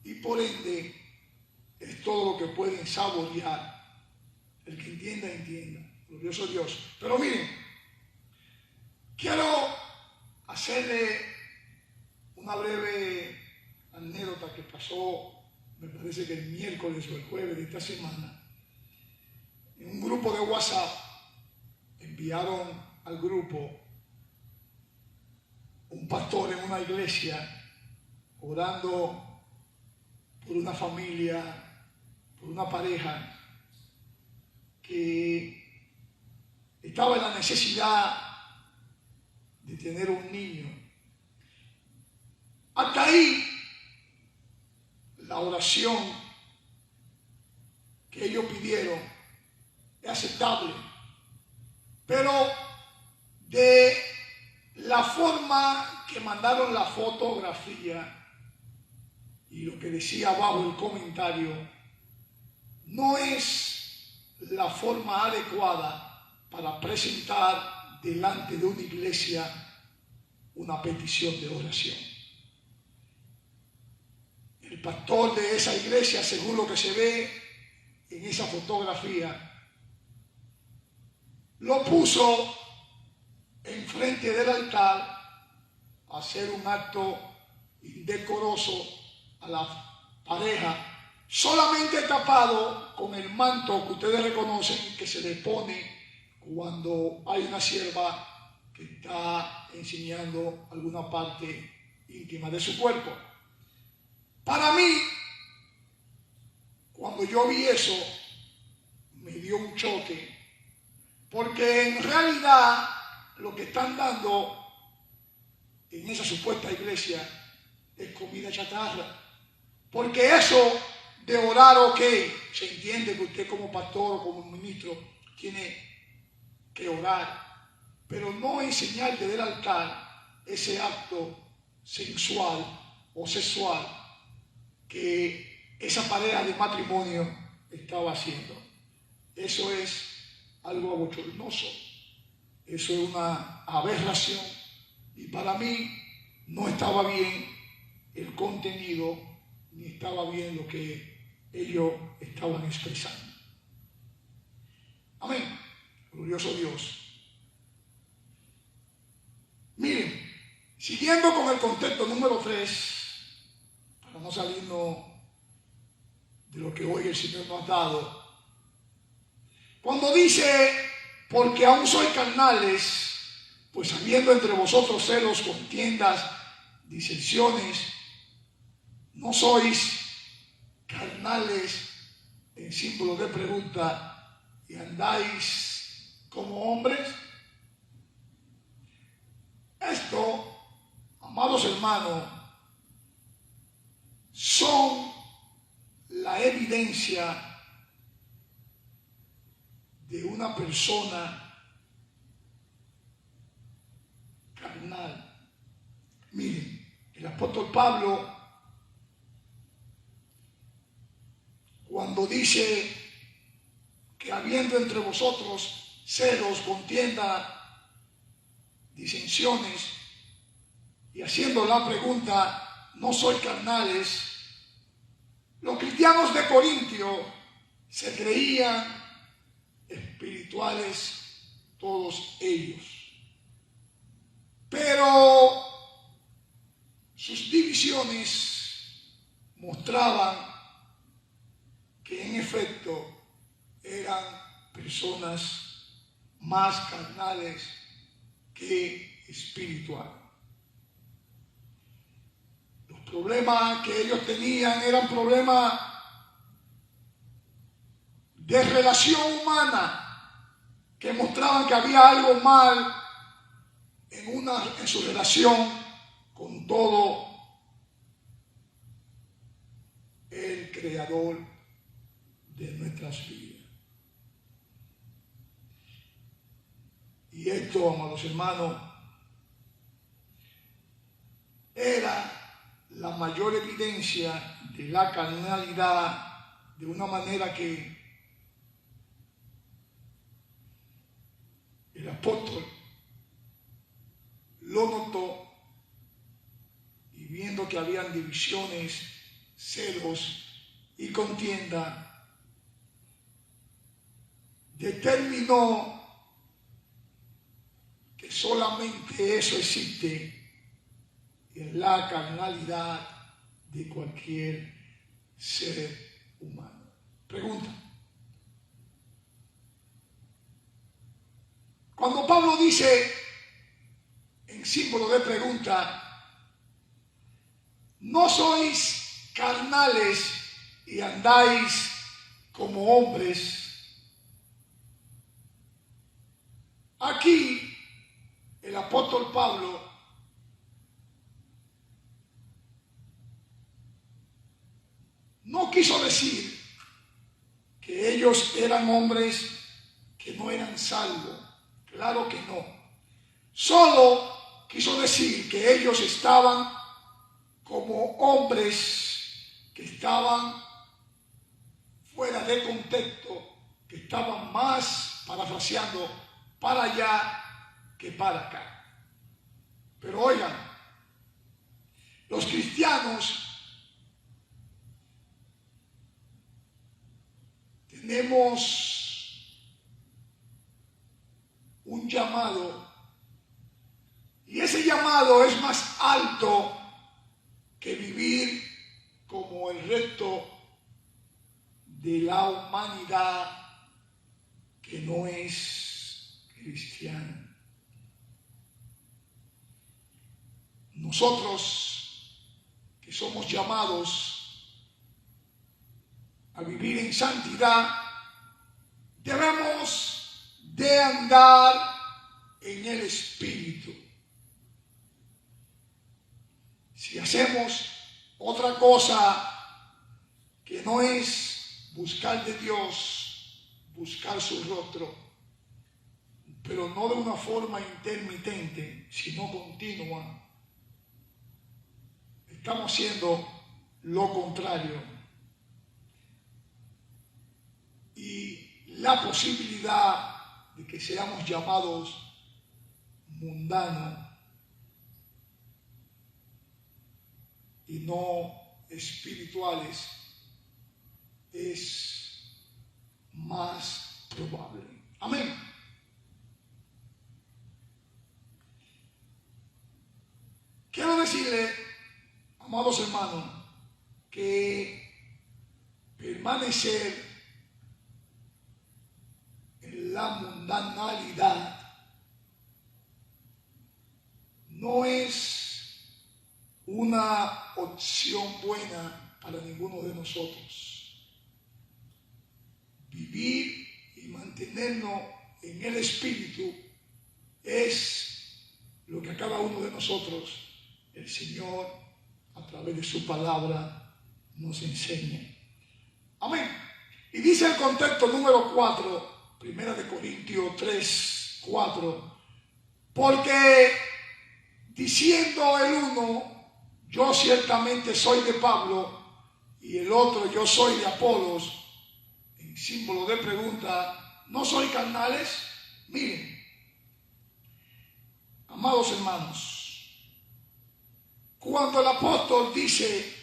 y por ende es todo lo que pueden saborear. El que entienda, entienda. Glorioso Dios. Pero miren, quiero hacerle una breve anécdota que pasó, me parece que el miércoles o el jueves de esta semana. En un grupo de WhatsApp enviaron al grupo un pastor en una iglesia orando por una familia, por una pareja que estaba en la necesidad de tener un niño. Hasta ahí la oración que ellos pidieron es aceptable, pero de la forma que mandaron la fotografía y lo que decía abajo el comentario no es la forma adecuada para presentar delante de una iglesia una petición de oración. El pastor de esa iglesia, según lo que se ve en esa fotografía, lo puso enfrente del altar a hacer un acto indecoroso a la pareja, solamente tapado con el manto que ustedes reconocen que se le pone cuando hay una sierva que está enseñando alguna parte íntima de su cuerpo. Para mí, cuando yo vi eso, me dio un choque, porque en realidad lo que están dando en esa supuesta iglesia es comida chatarra. Porque eso de orar, ok, se entiende que usted como pastor o como ministro tiene que orar, pero no enseñar desde el altar ese acto sensual o sexual que esa pareja de matrimonio estaba haciendo. Eso es algo abochornoso, eso es una aberración y para mí no estaba bien el contenido ni estaba bien lo que ellos estaban expresando. Amén. Glorioso Dios. Miren, siguiendo con el contexto número 3, para no salirnos de lo que hoy el Señor nos ha dado, cuando dice, porque aún sois carnales, pues habiendo entre vosotros celos, contiendas, disensiones, no sois carnales en símbolo de pregunta y andáis como hombres. Esto, amados hermanos, son la evidencia de una persona carnal. Miren, el apóstol Pablo, cuando dice que habiendo entre vosotros celos, contienda, disensiones, y haciendo la pregunta, ¿no sois carnales? Los cristianos de Corintio se creían espirituales todos ellos, pero sus divisiones mostraban que en efecto eran personas más carnales que espirituales. Los problemas que ellos tenían eran problemas de relación humana, que mostraban que había algo mal en su relación con todo el Creador de nuestras vidas. Y esto, amados hermanos, era la mayor evidencia de la carnalidad, de una manera que el apóstol lo notó y viendo que habían divisiones, celos y contienda, determinó que solamente eso existe en la carnalidad de cualquier ser humano. Pregunta. Cuando Pablo dice, en símbolo de pregunta, no sois carnales y andáis como hombres, aquí el apóstol Pablo no quiso decir que ellos eran hombres que no eran salvos. Claro que no. Solo quiso decir que ellos estaban como hombres que estaban fuera de contexto, que estaban más, parafraseando, para allá que para acá. Pero oigan, los cristianos tenemos un llamado, y ese llamado es más alto que vivir como el resto de la humanidad que no es cristiana. Nosotros que somos llamados a vivir en santidad, debemos de andar en el Espíritu. Si hacemos otra cosa que no es buscar de Dios, buscar su rostro, pero no de una forma intermitente, sino continua, estamos haciendo lo contrario. Y la posibilidad de que seamos llamados mundanos y no espirituales es más probable. Amén. Quiero decirle, amados hermanos, que permanecer en la mundanalidad no es una opción buena para ninguno de nosotros. Vivir y mantenernos en el Espíritu es lo que a cada uno de nosotros el Señor a través de su palabra nos enseña. Amén. Y dice el contexto número 4, 1 Corintios 3, 4, porque diciendo el uno, yo ciertamente soy de Pablo, y el otro, yo soy de Apolos, en símbolo de pregunta, ¿no soy carnales? Miren, amados hermanos, cuando el apóstol dice,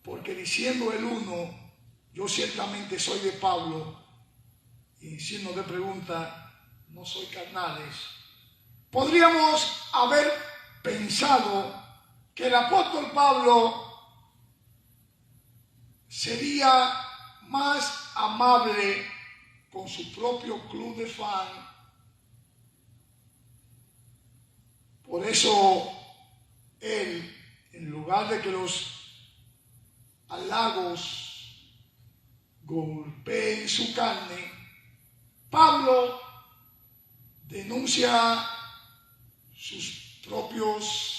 porque diciendo el uno, yo ciertamente soy de Pablo, y en signo de pregunta, no soy carnales, podríamos haber pensado que el apóstol Pablo sería más amable con su propio club de fan. Por eso él, en lugar de que los halagos golpeen su carne, Pablo denuncia sus propios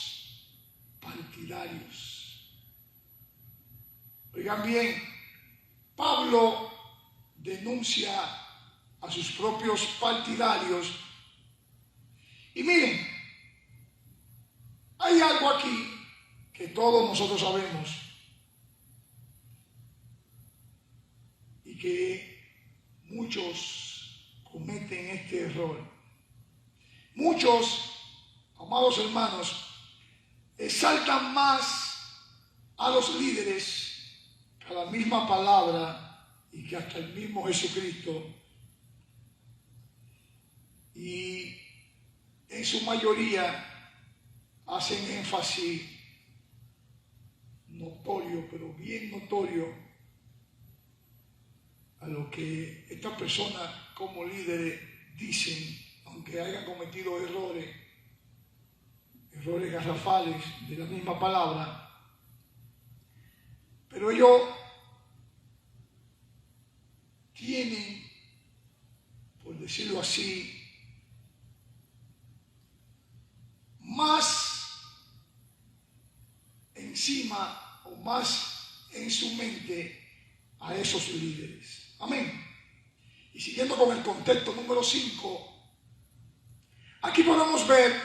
partidarios. Oigan bien, Pablo denuncia a sus propios partidarios. Y miren, hay algo aquí que todos nosotros sabemos y que muchos cometen este error. Muchos, amados hermanos, exaltan más a los líderes que a la misma palabra y que hasta el mismo Jesucristo. Y en su mayoría hacen énfasis notorio, pero bien notorio, a lo que estas personas como líderes dicen, aunque hayan cometido errores garrafales de la misma palabra, pero ellos tienen, por decirlo así, más encima o más en su mente a esos líderes. Amén. Y siguiendo con el contexto número 5, aquí podemos ver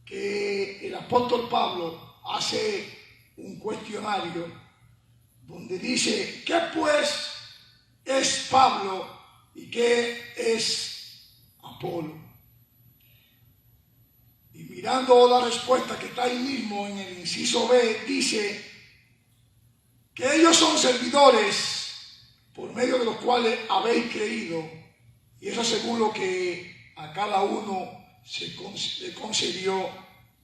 que el apóstol Pablo hace un cuestionario donde dice: ¿qué pues es Pablo y qué es Apolo? Y mirando la respuesta que está ahí mismo en el inciso B, dice que ellos son servidores por medio de los cuales habéis creído, y eso según lo que a cada uno le concedió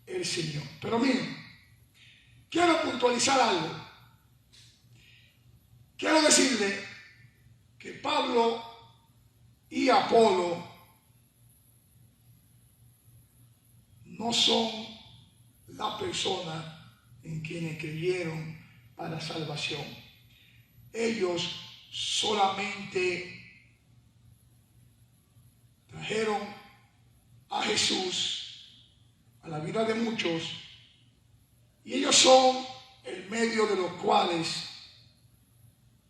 el Señor. Pero miren, quiero puntualizar algo. Quiero decirle que Pablo y Apolo no son la persona en quienes creyeron para salvación. Ellos solamente trajeron a Jesús a la vida de muchos, y ellos son el medio de los cuales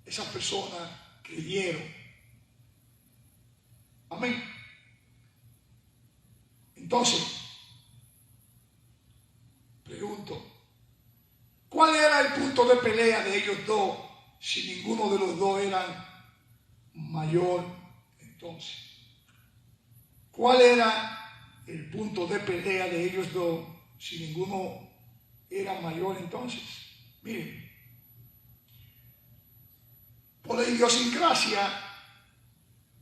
esas personas creyeron. Amén. Entonces, pregunto, ¿cuál era el punto de pelea de ellos dos si ninguno de los dos eran mayor entonces? ¿Cuál era el punto de pelea de ellos dos si ninguno era mayor entonces? Miren, por la idiosincrasia,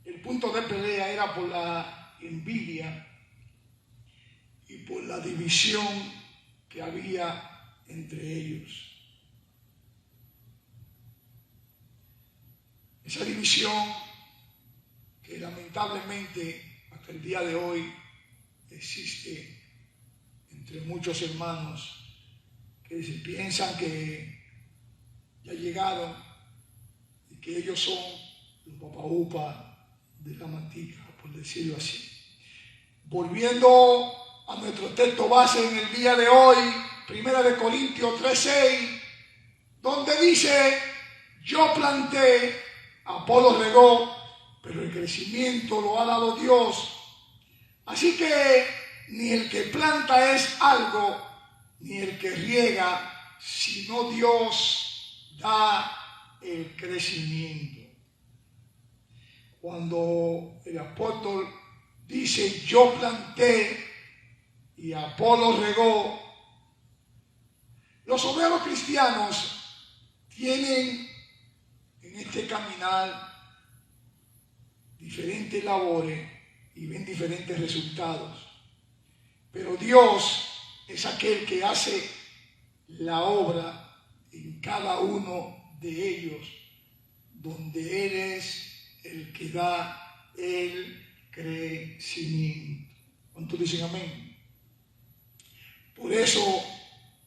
el punto de pelea era por la envidia y por la división que había entre ellos. Esa división que lamentablemente hasta el día de hoy existe entre muchos hermanos que se piensan que ya llegaron y que ellos son los papaupa de la mantica, por decirlo así. Volviendo a nuestro texto base en el día de hoy, 1 Corintios 3:6, donde dice: yo planté, Apolo regó, pero el crecimiento lo ha dado Dios. Así que ni el que planta es algo, ni el que riega, sino Dios da el crecimiento. Cuando el apóstol dice: yo planté y Apolo regó, los obreros cristianos tienen en este caminar diferentes labores y ven diferentes resultados. Pero Dios es aquel que hace la obra en cada uno de ellos, donde Él es el que da el crecimiento. ¿Cuántos dicen amén? Por eso,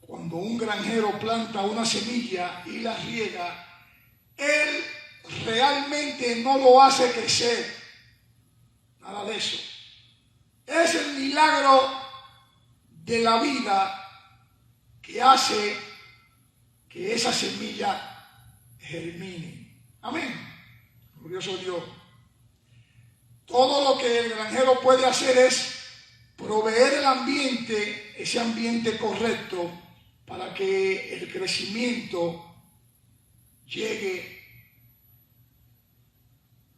cuando un granjero planta una semilla y la riega, él realmente no lo hace crecer. Nada de eso. Es el milagro de la vida que hace que esa semilla germine. Amén. Glorioso Dios. Todo lo que el granjero puede hacer es proveer el ambiente, ese ambiente correcto, para que el crecimiento llegue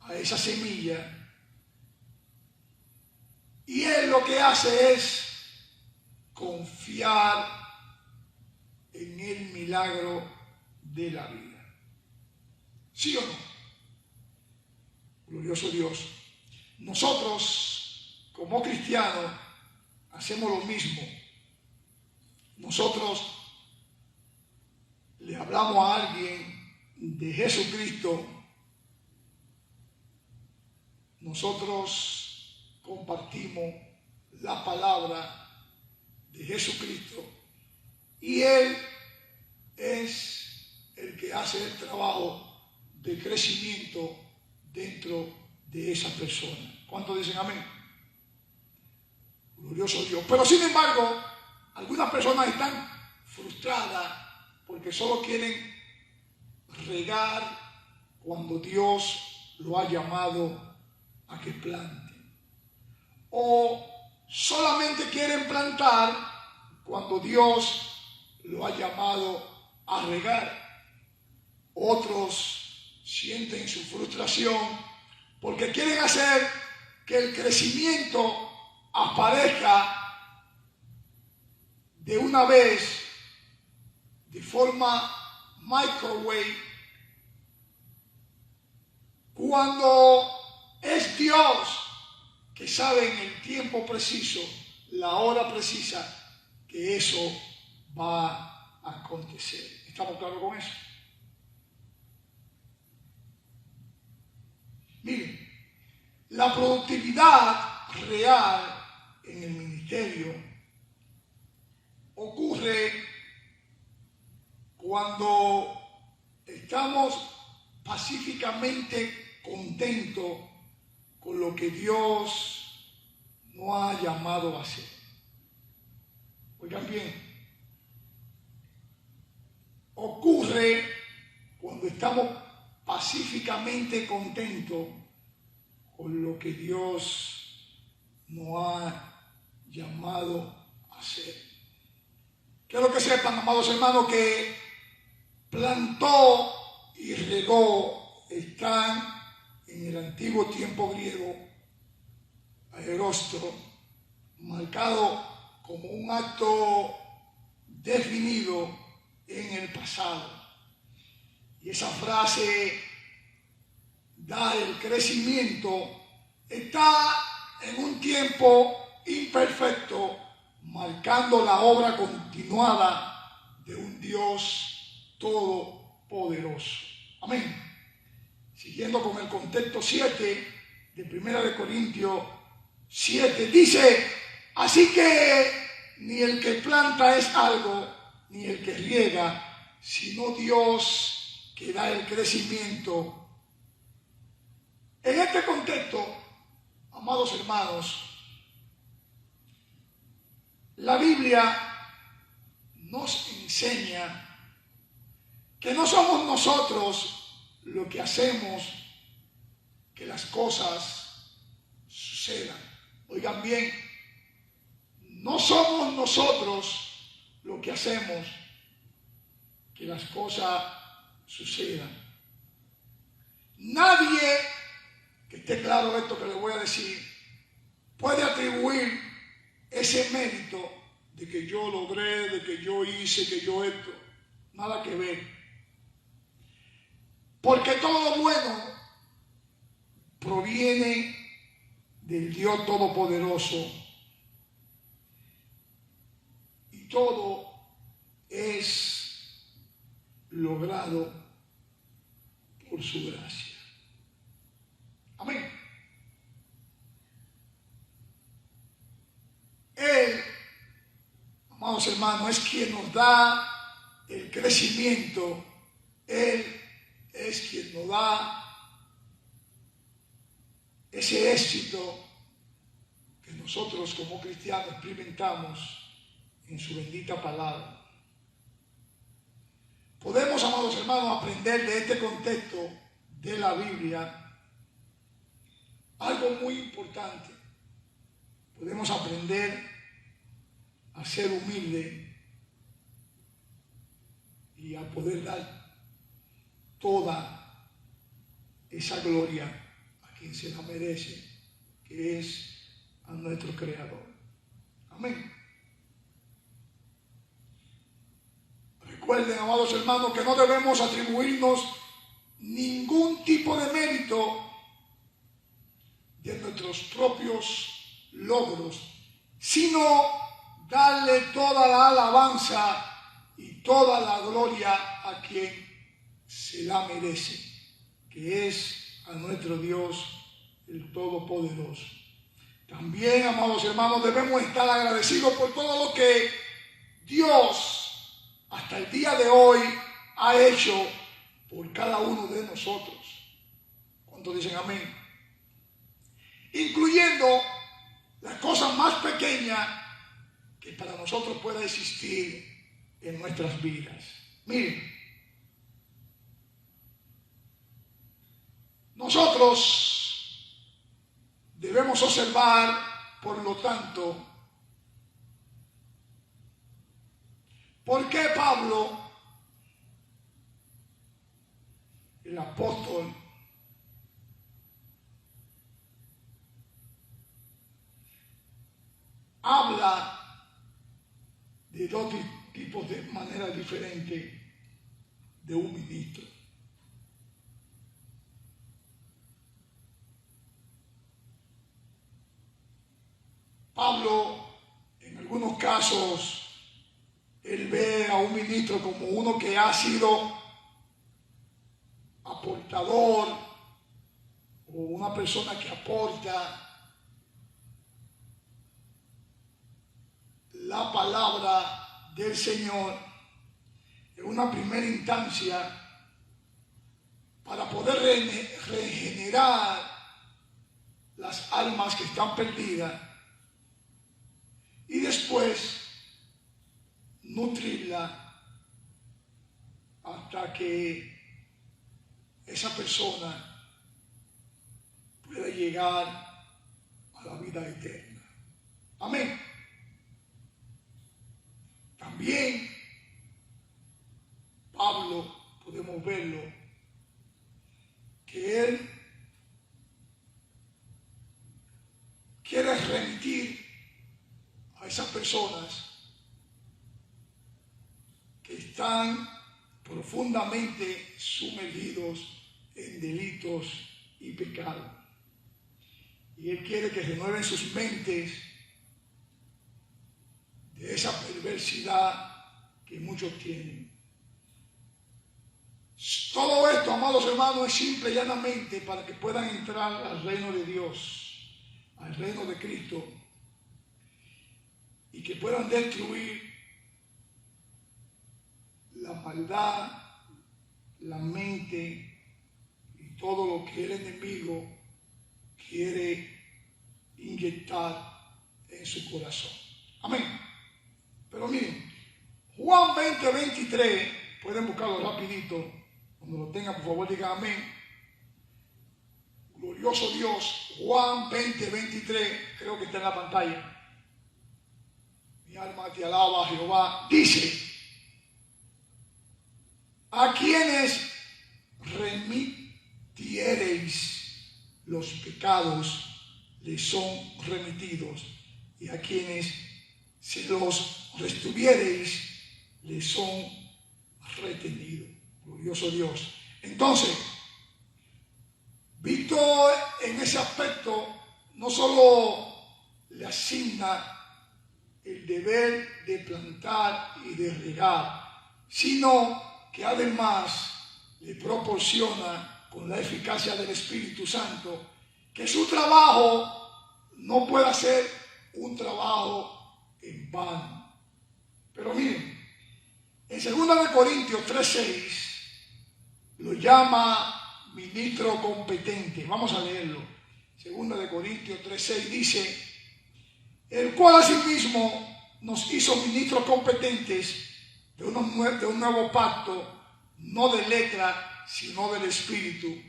a esa semilla Y Él lo que hace es confiar en el milagro de la vida. ¿Sí o no? Glorioso Dios. Nosotros, como cristianos, hacemos lo mismo. Nosotros le hablamos a alguien de Jesucristo. Nosotros compartimos la palabra de Jesucristo y Él es el que hace el trabajo de crecimiento dentro de esa persona. ¿Cuántos dicen amén? Glorioso Dios. Pero sin embargo, algunas personas están frustradas porque solo quieren regar cuando Dios lo ha llamado a que planten. O solamente quieren plantar cuando Dios lo ha llamado a regar. Otros sienten su frustración porque quieren hacer que el crecimiento aparezca de una vez, de forma microwave, cuando es Dios que sabe en el tiempo preciso, la hora precisa, que eso va a acontecer. ¿Estamos claros con eso? Miren, la productividad real en el ministerio ocurre cuando estamos pacíficamente contentos con lo que Dios nos ha llamado a hacer. Oigan bien, ocurre cuando estamos pacíficamente contentos con lo que Dios nos ha llamado a hacer. Quiero que sepan, amados hermanos, que plantó y regó están en el antiguo tiempo griego, aerostro, marcado como un acto definido en el pasado. Y esa frase da el crecimiento, está en un tiempo imperfecto, marcando la obra continuada de un Dios todopoderoso. Amén. Siguiendo con el contexto 7 de 1 Corintios 7, dice: así que ni el que planta es algo, ni el que riega, sino Dios que da el crecimiento. En este contexto, amados hermanos, la Biblia nos enseña que no somos nosotros lo que hacemos que las cosas sucedan. Oigan bien, no somos nosotros lo que hacemos que las cosas sucedan. Nadie, que esté claro esto que le voy a decir, puede atribuir ese mérito de que yo logré, de que yo hice, que yo esto. Nada que ver. Porque todo lo bueno proviene del Dios Todopoderoso y todo es logrado por su gracia. Amén. Él, amados hermanos, es quien nos da el crecimiento. Él es quien nos da ese éxito que nosotros como cristianos experimentamos en su bendita palabra. Podemos, amados hermanos, aprender de este contexto de la Biblia algo muy importante. Podemos aprender a ser humilde y a poder dar toda esa gloria a quien se la merece, que es a nuestro Creador. Amén. Recuerden, amados hermanos, que no debemos atribuirnos ningún tipo de mérito de nuestros propios logros, sino darle toda la alabanza y toda la gloria a quien se la merece, que es a nuestro Dios, el Todopoderoso. También, amados hermanos, debemos estar agradecidos por todo lo que Dios hasta el día de hoy ha hecho por cada uno de nosotros. ¿Cuántos dicen amén? Incluyendo las cosas más pequeñas que para nosotros pueda existir en nuestras vidas. Miren, nosotros debemos observar, por lo tanto, ¿por qué Pablo, el apóstol, habla de dos tipos de maneras diferentes de un ministro? Pablo, en algunos casos, él ve a un ministro como uno que ha sido aportador o una persona que aporta la palabra del Señor en una primera instancia para poder regenerar las almas que están perdidas y después nutrirla hasta que esa persona pueda llegar a la vida eterna. Amén. También Pablo, podemos verlo, que él quiere remitir a esas personas que están profundamente sumergidos en delitos y pecados. Y él quiere que renueven sus mentes de esa perversidad que muchos tienen. Todo esto, amados hermanos, es simple y llanamente para que puedan entrar al reino de Dios, al reino de Cristo, y que puedan destruir la maldad, la mente y todo lo que el enemigo quiere inyectar en su corazón. Amén. Pero miren, Juan 20:23, pueden buscarlo rapidito, cuando lo tengan por favor digan amén. Glorioso Dios, Juan 20:23, creo que está en la pantalla. Mi alma te alaba, Jehová. Dice: a quienes remitiereis los pecados les son remitidos, y a quienes se los retuviereis les son retenidos. Glorioso Dios. Entonces, visto en ese aspecto, no solo le asigna el deber de plantar y de regar, sino que además le proporciona con la eficacia del Espíritu Santo que su trabajo no pueda ser un trabajo en vano. Pero miren, en 2 Corintios 3:6 lo llama ministro competente. Vamos a leerlo. 2 Corintios 3:6 dice: el cual asimismo nos hizo ministros competentes de un nuevo pacto, no de letra, sino del Espíritu,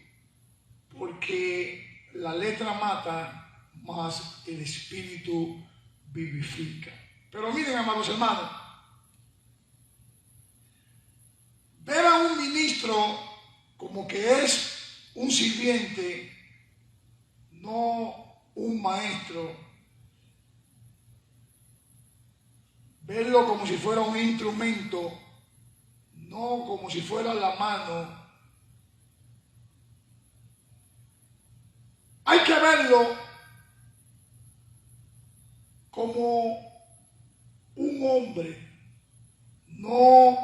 porque la letra mata, mas el Espíritu vivifica. Pero miren, amados hermanos, ver a un ministro como que es un sirviente, no un maestro, verlo como si fuera un instrumento, no como si fuera la mano. Hay que verlo como un hombre, no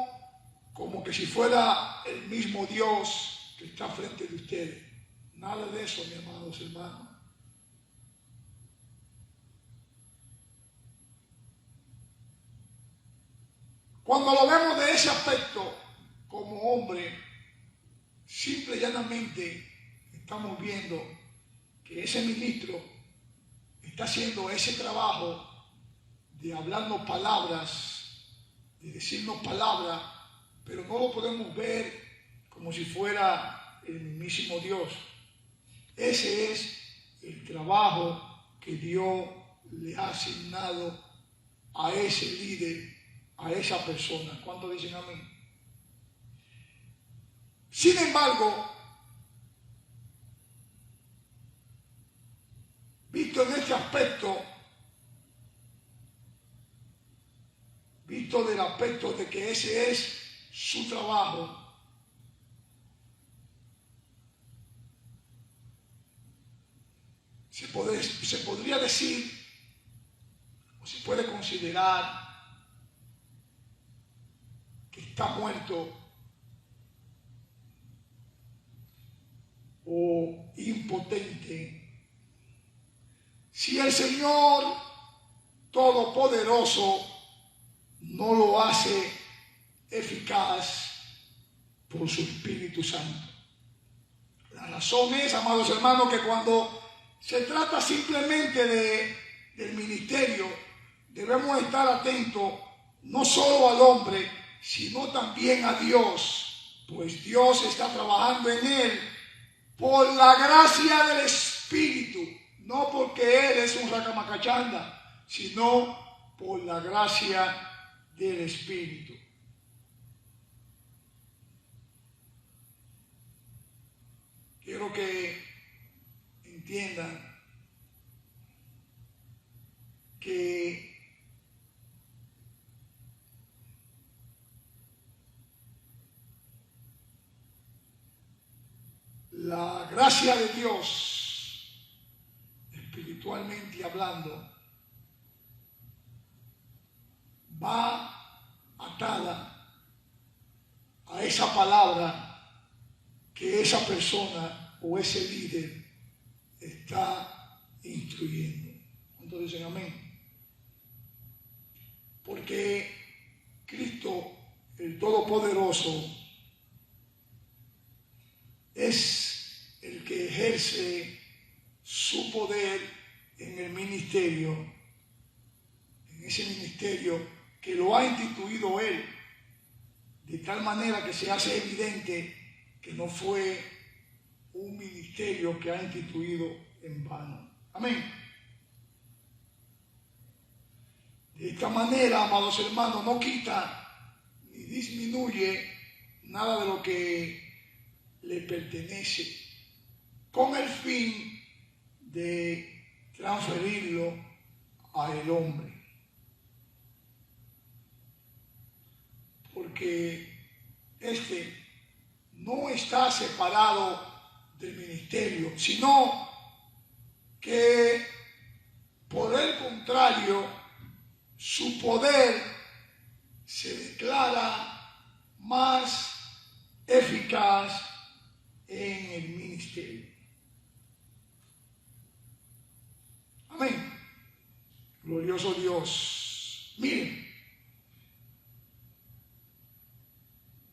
como que si fuera el mismo Dios que está frente de ustedes. Nada de eso, mis amados hermanos. Cuando lo vemos de ese aspecto, como hombre, simple y llanamente estamos viendo que ese ministro está haciendo ese trabajo de hablarnos palabras, de decirnos palabras, pero no lo podemos ver como si fuera el mismísimo Dios. Ese es el trabajo que Dios le ha asignado a ese líder, a esa persona. ¿Cuántos dicen amén? Sin embargo, visto en este aspecto, visto del aspecto de que ese es su trabajo, se podría decir, o se puede considerar, que está muerto o impotente. Si el Señor Todopoderoso no lo hace eficaz por su Espíritu Santo. La razón es, amados hermanos, que cuando se trata simplemente del ministerio, debemos estar atentos no solo al hombre, sino también a Dios, pues Dios está trabajando en él por la gracia del Espíritu, no porque él es un racamacachanda, sino por la gracia del Espíritu. Quiero que entiendan que la gracia de Dios, espiritualmente hablando, va atada a esa palabra que esa persona o ese líder está instruyendo. ¿Cuántos dicen amén? Porque Cristo, el Todopoderoso, es el que ejerce su poder en el ministerio, en ese ministerio que lo ha instituido Él, de tal manera que se hace evidente que no fue un ministerio que ha instituido en vano. Amén. De esta manera, amados hermanos, no quita ni disminuye nada de lo que le pertenece, con el fin de transferirlo al hombre. Porque este no está separado del ministerio, sino que por el contrario, su poder se declara más eficaz en el ministerio. Amén. Glorioso Dios. Miren,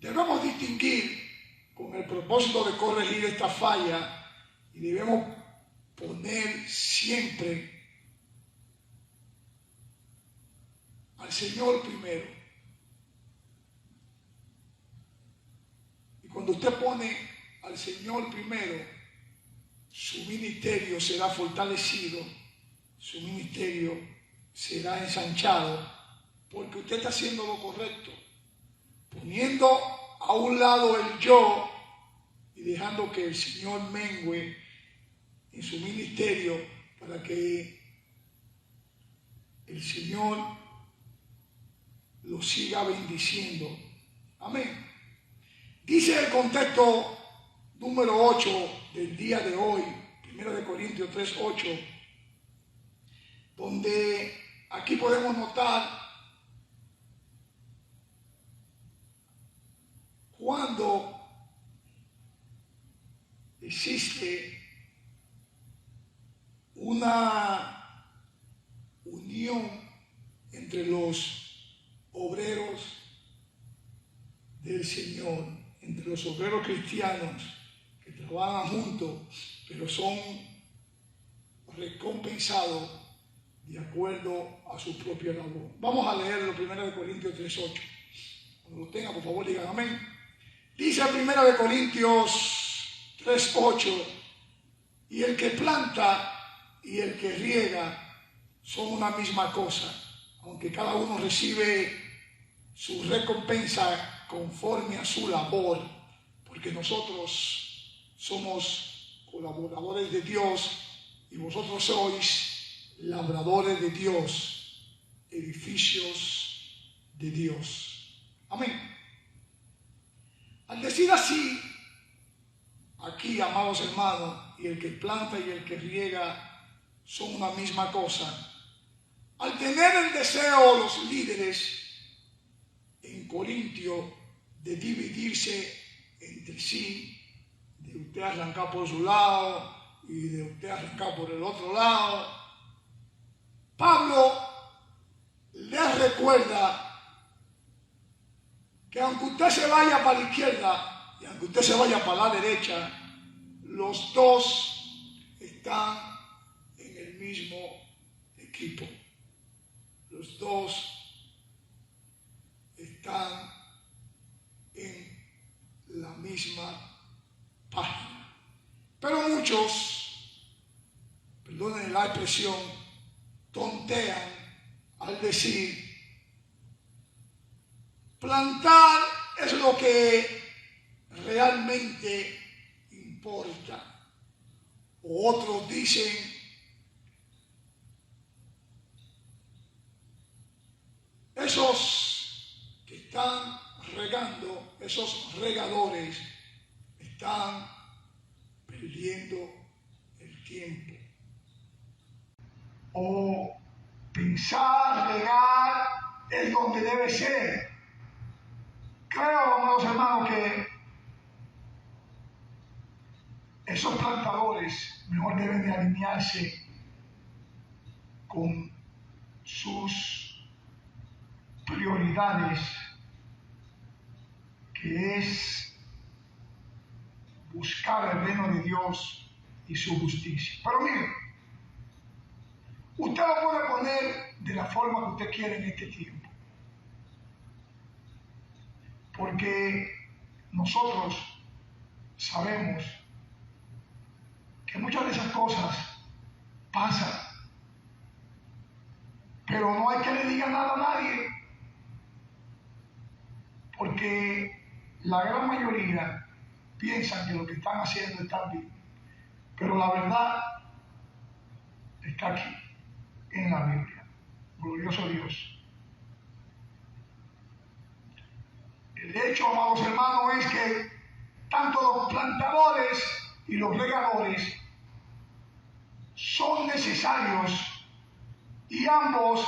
debemos distinguir con el propósito de corregir esta falla y debemos poner siempre al Señor primero. Y cuando usted pone al Señor primero, su ministerio será fortalecido, su ministerio será ensanchado, porque usted está haciendo lo correcto, poniendo a un lado el yo y dejando que el Señor mengüe en su ministerio para que el Señor lo siga bendiciendo. Amén. Dice el contexto número 8 del día de hoy, 1 Corintios 3:8, donde aquí podemos notar cuando existe una unión entre los obreros del Señor, entre los obreros cristianos que trabajan juntos, pero son recompensados de acuerdo a su propia labor. Vamos a leer lo 1 Corintios 3:8. Cuando lo tenga, por favor, digan amén. Dice 1 Corintios 3:8, y el que planta y el que riega son una misma cosa, aunque cada uno recibe su recompensa conforme a su labor, porque nosotros somos colaboradores de Dios y vosotros sois labradores de Dios, edificios de Dios. Amén. Al decir así, aquí, amados hermanos, y el que planta y el que riega son una misma cosa. Al tener el deseo los líderes en Corintio de dividirse entre sí, de usted arrancar por su lado y de usted arrancar por el otro lado, Pablo les recuerda que aunque usted se vaya para la izquierda y aunque usted se vaya para la derecha, los dos están en el mismo equipo. Los dos están en la misma página. Pero muchos, perdonen la expresión, tontean al decir: plantar es lo que realmente importa. O otros dicen: esos que están regando, esos regadores, están perdiendo el tiempo. O pensar regar es donde debe ser. Creo, amados hermanos, que esos plantadores mejor deben de alinearse con sus prioridades, que es buscar el reino de Dios y su justicia. Pero miren, usted lo puede poner de la forma que usted quiere en este tiempo, porque nosotros sabemos que muchas de esas cosas pasan, pero no hay que le diga nada a nadie, porque la gran mayoría piensan que lo que están haciendo está bien, pero la verdad está aquí, en la Biblia. Glorioso Dios. El hecho, amados hermanos, es que tanto los plantadores y los regadores son necesarios y ambos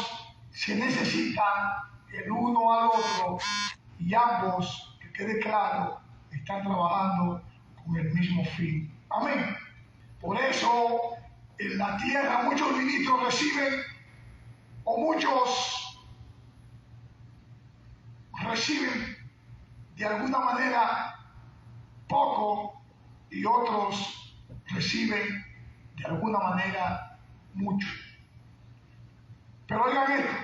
se necesitan el uno al otro, y ambos, que quede claro, están trabajando con el mismo fin. Amén. Por eso en la tierra muchos ministros reciben, o muchos reciben de alguna manera poco, y otros reciben de alguna manera mucho. Pero oigan esto: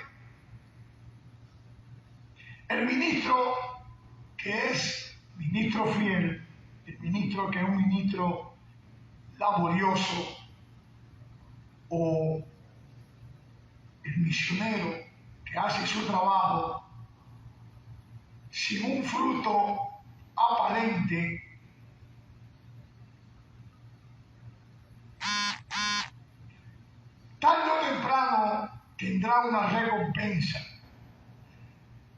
el ministro que es ministro fiel, el ministro que es un ministro laborioso, o el misionero que hace su trabajo sin un fruto aparente, tarde o temprano tendrá una recompensa.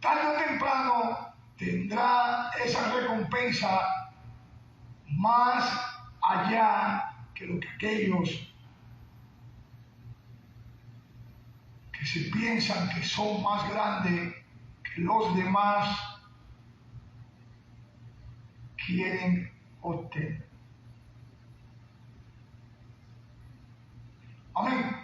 tarde o temprano tendrá esa recompensa más allá que lo que aquellos que se piensan que son más grandes que los demás quieren obtener. Amén.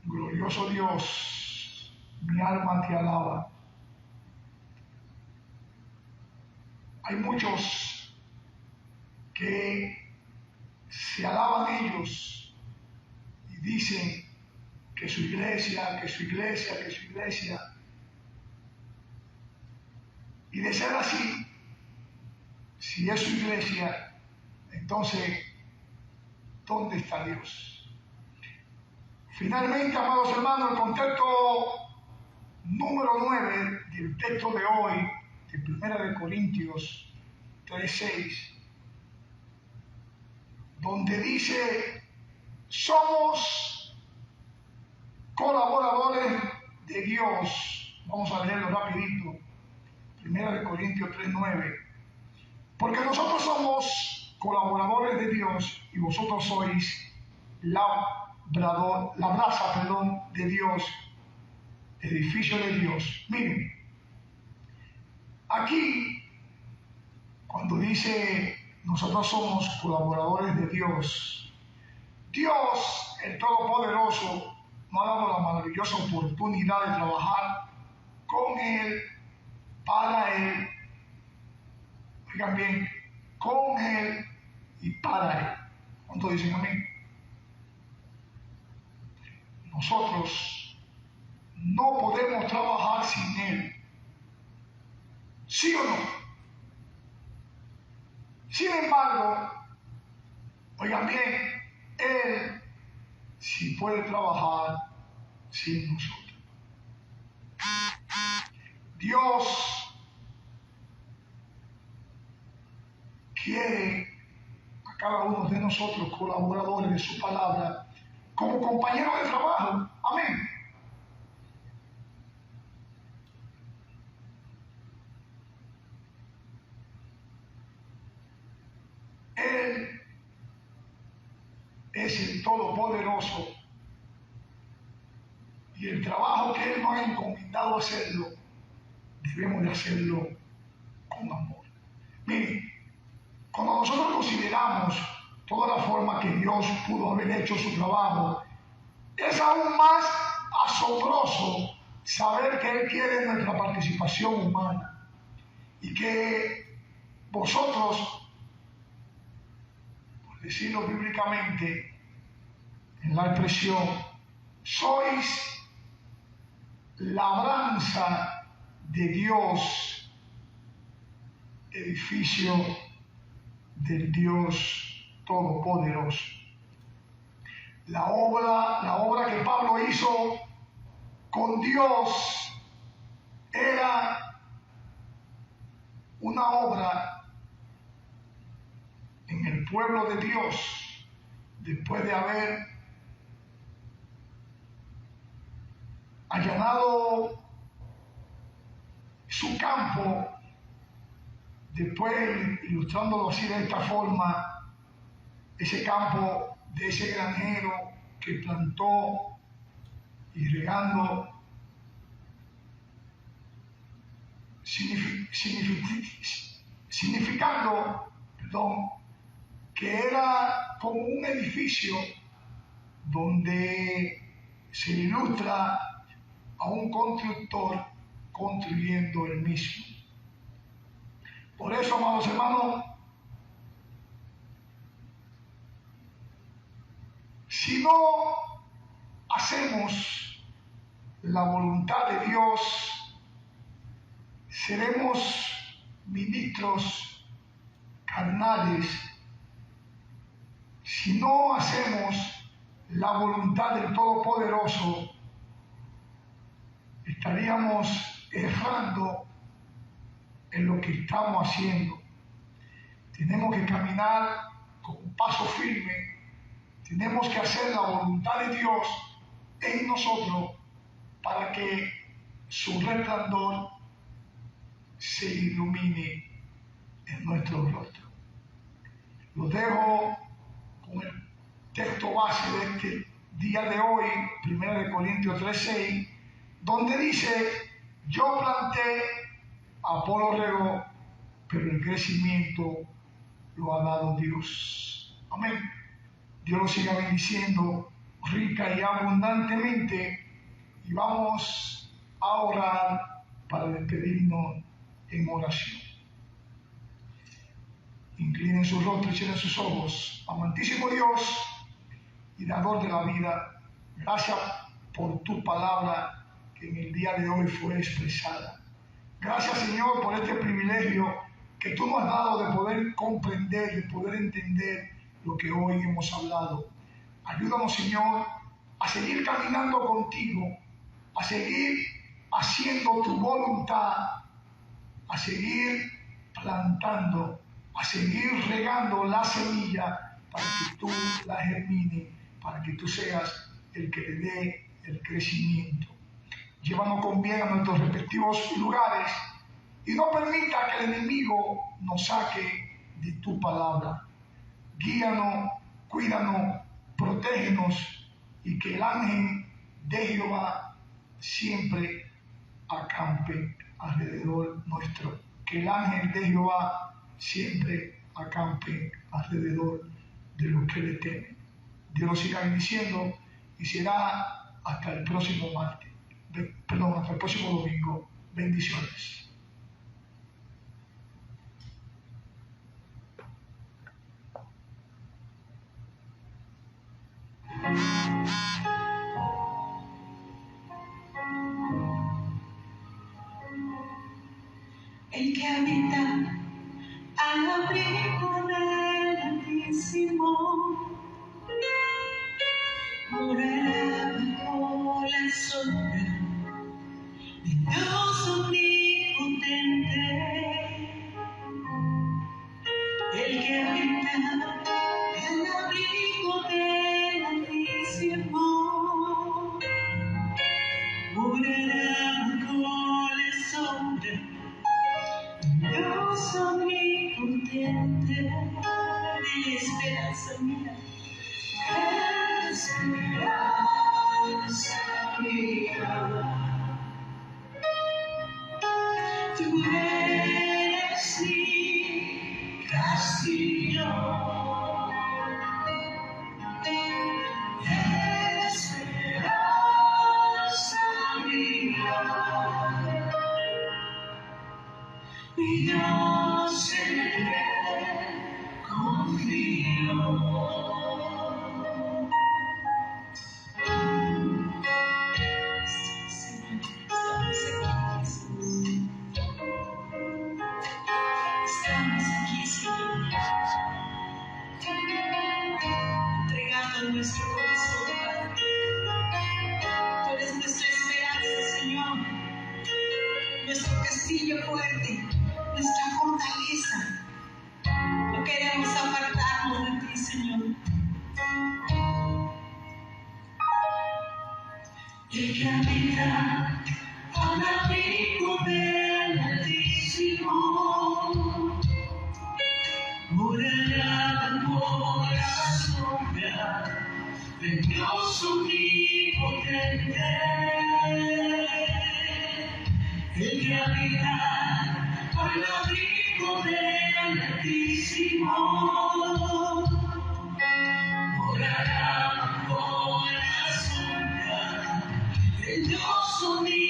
Glorioso Dios, mi alma te alaba. Hay muchos que se alaban ellos y dicen que su iglesia, que su iglesia, que su iglesia. Y de ser así, si es su iglesia, entonces, ¿dónde está Dios? Finalmente, amados hermanos, el contexto número 9 del texto de hoy, de 1 Corintios 3:6, donde dice, somos colaboradores de Dios. Vamos a leerlo rapidito. 1 Corintios 3:9. Porque nosotros somos colaboradores de Dios y vosotros sois la brasa de Dios, edificio de Dios. Miren, aquí, cuando dice nosotros somos colaboradores de Dios, Dios, el Todopoderoso, nos ha dado la maravillosa oportunidad de trabajar con Él, para Él, oigan bien, con Él y para Él. ¿Cuántos dicen amén? Nosotros no podemos trabajar sin Él. ¿Sí o no? Sin embargo, oigan bien, Él sí puede trabajar sin nosotros. Dios quiere a cada uno de nosotros, colaboradores de su palabra, como compañeros de trabajo. Amén. Él es el Todopoderoso y el trabajo que Él nos ha encomendado hacerlo, debemos de hacerlo con amor. Miren, cuando nosotros consideramos toda la forma que Dios pudo haber hecho su trabajo, es aún más asombroso saber que Él quiere nuestra participación humana y que vosotros, por decirlo bíblicamente, en la expresión, sois labranza de Dios, edificio del Dios Todopoderoso. La obra que Pablo hizo con Dios era una obra en el pueblo de Dios, después de haber allanado su campo, después, ilustrándolo así de esta forma, ese campo de ese granjero que plantó y regando, significando, que era como un edificio donde se ilustra a un constructor construyendo el mismo. Por eso, amados hermanos, si no hacemos la voluntad de Dios, seremos ministros carnales. Si no hacemos la voluntad del Todopoderoso, estaríamos errando en lo que estamos haciendo. Tenemos que caminar con un paso firme. Tenemos que hacer la voluntad de Dios en nosotros para que su resplandor se ilumine en nuestro rostro. Los dejo con el texto base de este día de hoy, 1 Corintios 3:6, donde dice: yo planté, Apolo regó, pero el crecimiento lo ha dado Dios. Amén. Dios lo siga bendiciendo rica y abundantemente, y vamos a orar para despedirnos en oración. Inclinen su rostro y cierren sus ojos. Amantísimo Dios y dador de la vida, gracias por tu palabra que en el día de hoy fue expresada. Gracias, Señor, por este privilegio que tú nos has dado de poder comprender, de poder entender lo que hoy hemos hablado. Ayúdanos, Señor, a seguir caminando contigo, a seguir haciendo tu voluntad, a seguir plantando, a seguir regando la semilla para que tú la germines, para que tú seas el que le dé el crecimiento. Llévanos con bien a nuestros respectivos lugares y no permita que el enemigo nos saque de tu palabra. Guíanos, cuídanos, protégenos, y que el ángel de Jehová siempre acampe alrededor nuestro. Que el ángel de Jehová siempre acampe alrededor de los que le temen. Dios los siga bendiciendo y será hasta el próximo martes. Hasta el próximo domingo. Bendiciones. El que habita al abrigo del Altísimo morará bajo la sombra de Dios omnipotente. El que habita al abrigo del Altísimo morará bajo la sombra Dios omnipotente. Dile: esperanza mía, esperanza mía, tú eres mi castillo, esperanza mía. Y Dios en él confío. Estamos aquí, Señor, entregando nuestro corazón, Padre. Tú eres nuestra esperanza, Señor, nuestro castillo fuerte, nuestra fortaleza. No queremos apartarnos de ti, Señor. El que habita al abrigo del Altísimo morará bajo la sombra de Dios omnipotente. El que habita al abrigo del Altísimo morará bajo la sombra de Dios omnipotente.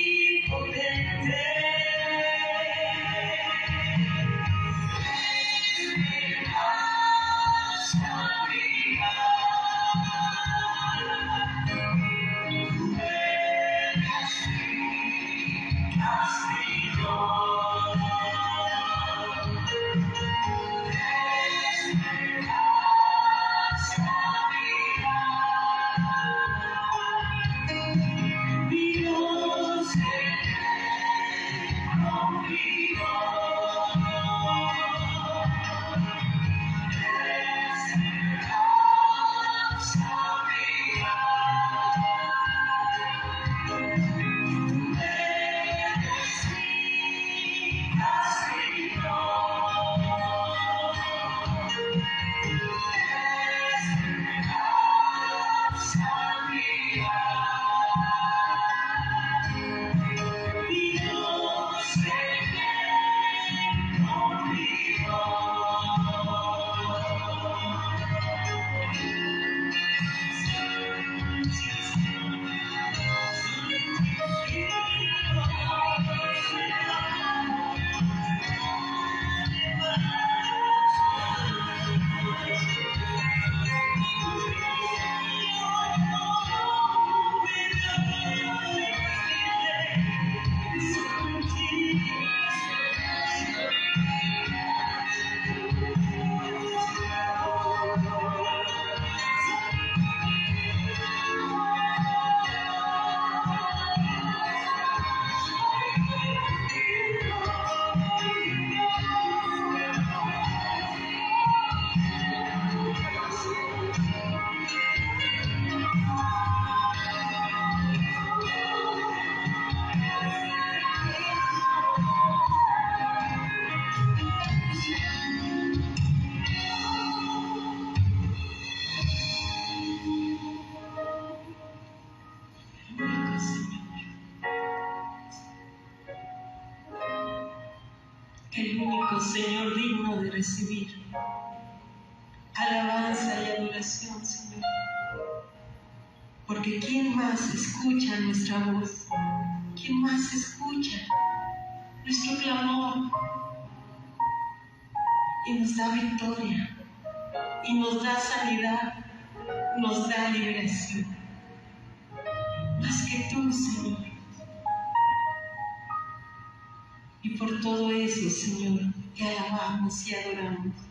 Esperanza mía, tú eres mi castillo. Esperanza El único Señor digno de recibir alabanza y adoración, Señor. Porque ¿quién más escucha nuestra voz? ¿Quién más escucha nuestro clamor? Y nos da victoria, y nos da sanidad, nos da liberación. Más que tú, Señor. Y por todo eso, Señor, te alabamos y adoramos.